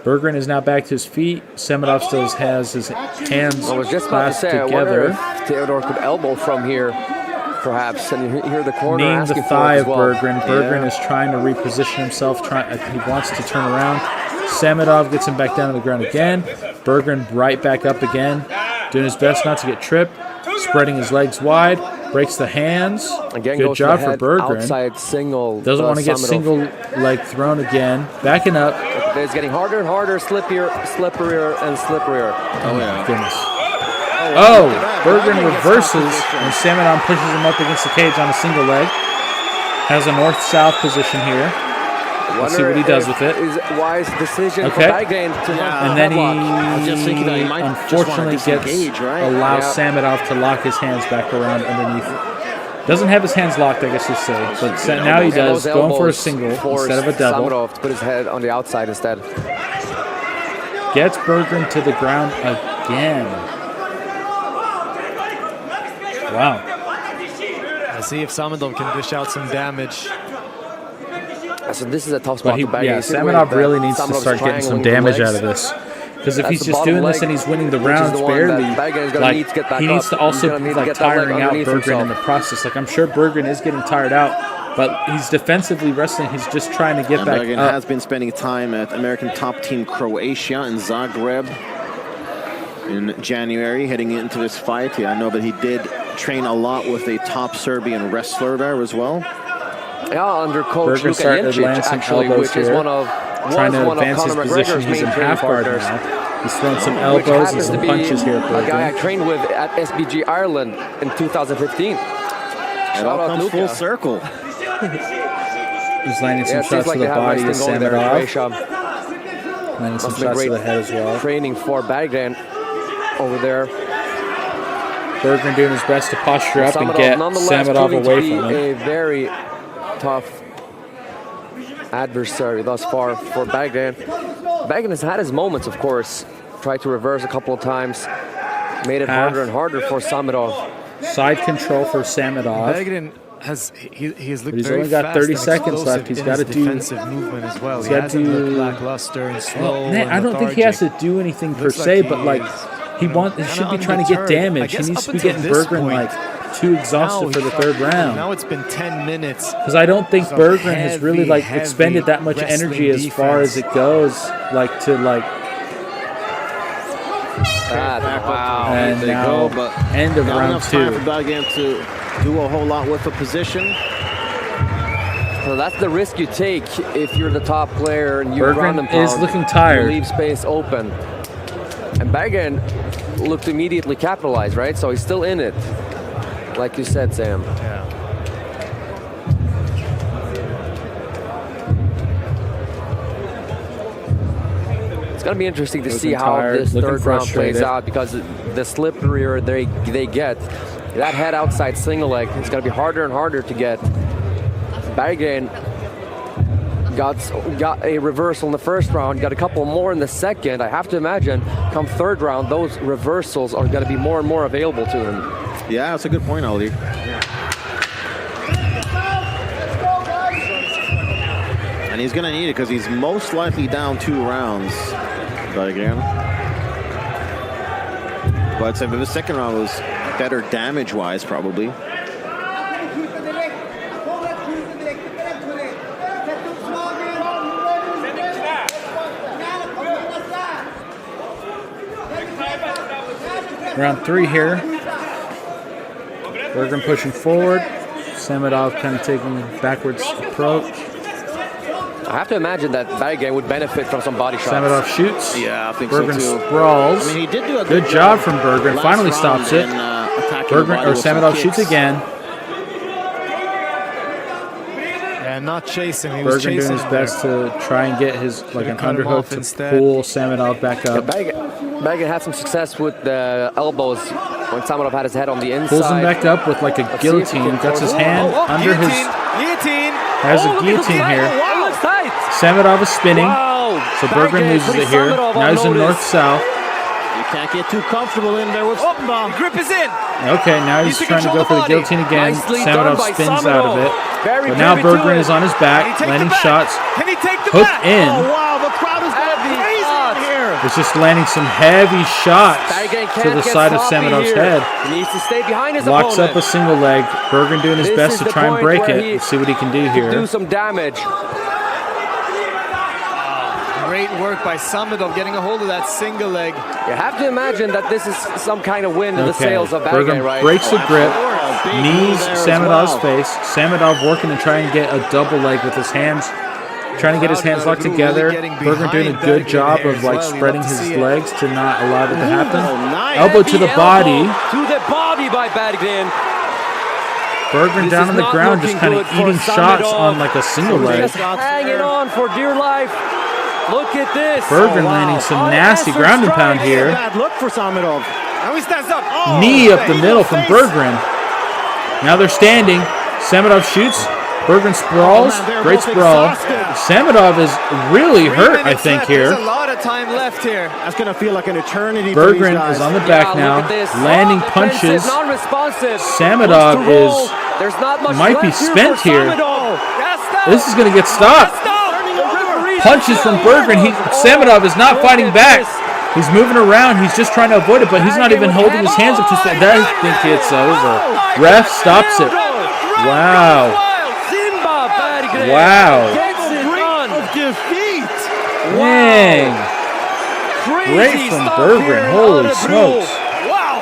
Berggren is now back to his feet. Samadov still has his hands I was just about to clasped say, I wonder together. if Theodore could elbow from here, perhaps, and you hear the corner Kneeing the asking thigh for of it as well. Berggren. Berggren is trying to reposition himself. He wants to turn around. Samadov gets him back down to the ground again. Berggren right back up again, doing his best not to get tripped. Spreading his legs wide, breaks the hands. Again, Good goes to job the for head, Berggren. outside single. Doesn't want to get Samadov. single leg thrown again. Backing up. It's getting harder and harder, slipperier and slipperier. Oh, yeah. Goodness. Oh, Berggren reverses and Samadov pushes him up against the cage on a single leg. Has a north-south position here. Let's see what he does with it. Is a wise decision Okay. for Bagan to And then headlock. just thinking that he he might just unfortunately wanna disengage, right? allows Yeah. Samadov to lock his hands back around underneath. Doesn't have his hands locked, I guess you say. But now he does, Those going for a elbows single force instead of a double. Samadov to put his head on the outside instead. Gets Berggren to the ground again. Wow. Let's see if Samadov can dish out some damage. So this is a tough spot to Bagan. Yeah, You see the way Samadov that really needs to Samadov's start getting some triangling the damage legs? out of this. Because if That's he's the just bottom doing this leg, and he's winning the which is rounds the one that barely, Bagan is gonna need to get back he needs up. to He's also gonna need be to like get that leg tiring out underneath Berggren in himself. the process. Like I'm sure Berggren is getting tired out, but he's defensively wrestling. He's just trying to get back Bergen up. has been spending time at American top team Croatia in Zagreb in January, heading into this fight. Yeah, I know that he did train a lot with a top Serbian wrestler there as well. Yeah, under coach Bergen Luka started Jenčić, lancing actually, elbows which is here, one of trying to Conor advance his position. McGregor's He's in main half guard partners. now. He's throwing some Which elbows and happens some to be punches here. a Bergen. guy I trained with at SBG Ireland in 2015. It all comes full circle. He's landing some it seems shots like to the they have body of racing going there in Samadov. Croatia. Landing some Must be shots to great the head as well. training for Bagdan over there. Bergen doing his best to posture up and Samadov get nonetheless Samadov proving away to be from him. a very tough adversary thus far for Bagdan. Bagdan has had his moments, of course. Tried to reverse a couple of times. Made it harder and harder for Samadov. Side control for Samadov. Bagdan has looked But he's very only got fast 30 and seconds explosive left. He's in got to his do defensive movement as well. he's He got hasn't to- looked lackluster and slow. Man, and I don't think he has to lethargic. do anything per Looks se, like but he like is, he should be trying to get undeterred. I damage. He guess needs up to be until getting this Berggren point, like too exhausted for the third round. Now it's been 10 minutes. Because I don't think Some Berggren has really like heavy expended that much energy as far as it goes, like to like. Wow. And There they now, go, but end of not round enough time 2. for Bagdan to do a whole lot with the position. So that's the risk you take if you're the top player and you Berggren ground and pound. is looking tired. You leave space open. And Bagdan looked to immediately capitalize, right? So he's still in it, like you said, Sam. Yeah. It's going to be interesting to Looking see how tired, this looking third round plays frustrated. out, because the slipperier they get, that head outside single leg, it's going to be harder and harder to get. Bagdan got a reversal in the first round, got a couple more in the second. I have to imagine come third round, those reversals are going to be more and more available to him. Yeah, that's a good point, Ali. And he's going to need it because he's most likely down 2 rounds. But again, I'd say the second round was better damage-wise, probably. Round 3 here. Berggren pushing forward. Samadov kind of taking a backwards approach. I have to imagine that Bagdan would benefit from some body shots. Samadov shoots. Yeah, I think Berggren so too. sprawls. I mean, he did do a good job from Berggren. last Finally round stops it. in, attacking the Berggren body or with some Samadov kicks. shoots again. And not chasing. He was Berggren doing chasing his best to try and get his like an cut him off underhook to instead. pull Samadov back up. Bagdan had some success with the elbows when Samadov had his head on the inside. Pulls him back up with like a Let's see if he guillotine. can Gets his force- hand under his. Guillotine. Has a look at the guillotine flag. here. Wow, looks tight. Samadov is spinning. Wow. So Berggren loses putting it here. Samadov Now on he's in notice. north-south. You can't get too comfortable in there with Grip is in. Okay, now he's He's trying to control go for the the body. guillotine again. Nicely Samadov done by spins out of Samadov. it. Very But now privy to Berggren it. is on his Can he back, take landing the back? shots. Can he take the Hook back? in. Oh, wow, the crowd is going Heavy crazy shots. in here. It's just landing some heavy shots Bagdan to can't the get side of sloppy Samanov's here. head. He needs to stay behind his Locks opponent. up a single leg. Berggren doing his This best is to the try and point break where it he and see what he can do could here. do some damage. Great work by Samadov getting a hold of that single leg. You have to imagine that this is some kind of wind in the Okay, sails of Bagdan, Berggren right? breaks the grip, Big knees knee there as Samadov's well. face. Samadov working to try and get a double leg with his hands, trying to get his hands locked together. Berggren doing a good job of like spreading his legs to not allow it to happen. nice. Elbow to the body. To the body by Bagdan. Berggren This down is on the not ground, just looking kind of good for eating shots Samadov. on like a single leg. Just hanging on for dear life. Look at this. Berggren landing some nasty ground and pound here. Bad look for Samadov. Now he stands up. Oh, Knee up the middle from Berggren. Now they're standing. Samadov shoots. Berggren sprawls. Oh, man, they're Great both sprawl. exhausted. Samadov is really 3 hurt, I minutes think, left. here. There's a lot of time left here. That's going to feel like an eternity for these Berggren guys. is on the Yeah, back look now, at this. landing Defensive, punches. non-responsive. Samadov Wants to roll. is There's not much might be left spent for here. Samadov. This is going to get stopped. Punches from Berggren. Samadov is not fighting back. He's moving around. He's just trying to avoid it, but he's not even holding his hands up to that. I think it's over. Ref stops it. Wow. there. Wow. Gets it done. Defeat. Dang. Crazy Great from stop Berggren. here in Holy Örebro. smokes. Wow.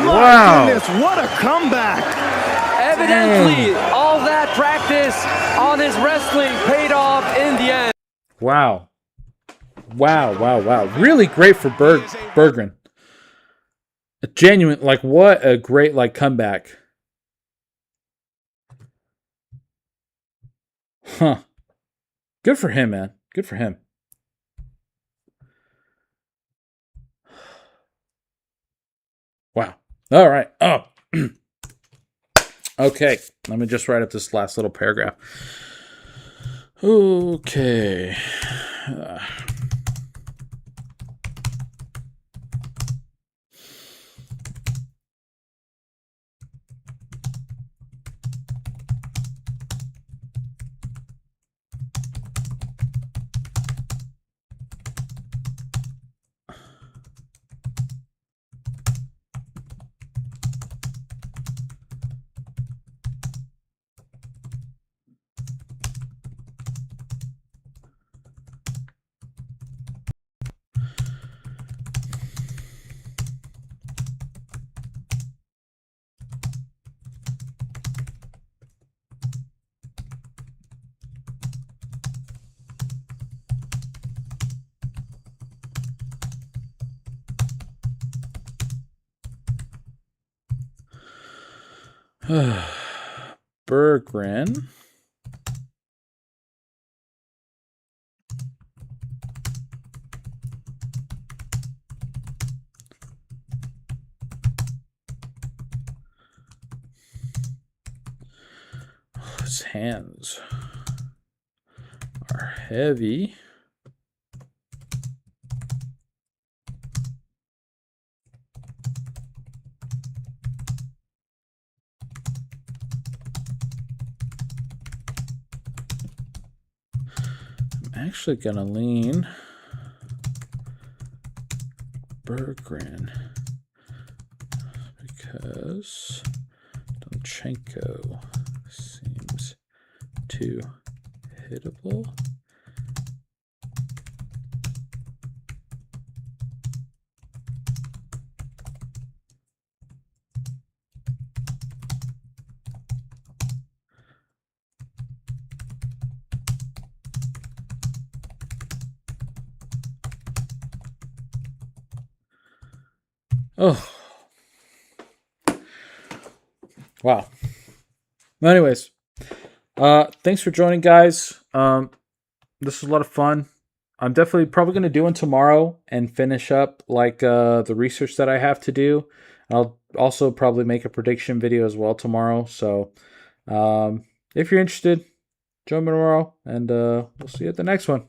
Wow. My goodness, what a comeback. Evidently, all that practice on his wrestling paid off in the end. Wow. Wow, wow, wow. Really great for Berggren. A genuine, like, what a great, like, comeback. Huh. Good for him, man. Good for him. Wow. All right. Oh. Okay. Let me just write up this last little paragraph. Okay. Berggren. His hands are heavy. I'm actually gonna lean Berggren because Donchenko seems too hittable. Oh. Wow. Anyways, thanks for joining, guys. This was a lot of fun. I'm definitely probably going to do one tomorrow and finish up like the research that I have to do. I'll also probably make a prediction video as well tomorrow. So if you're interested, join me tomorrow, and we'll see you at the next one.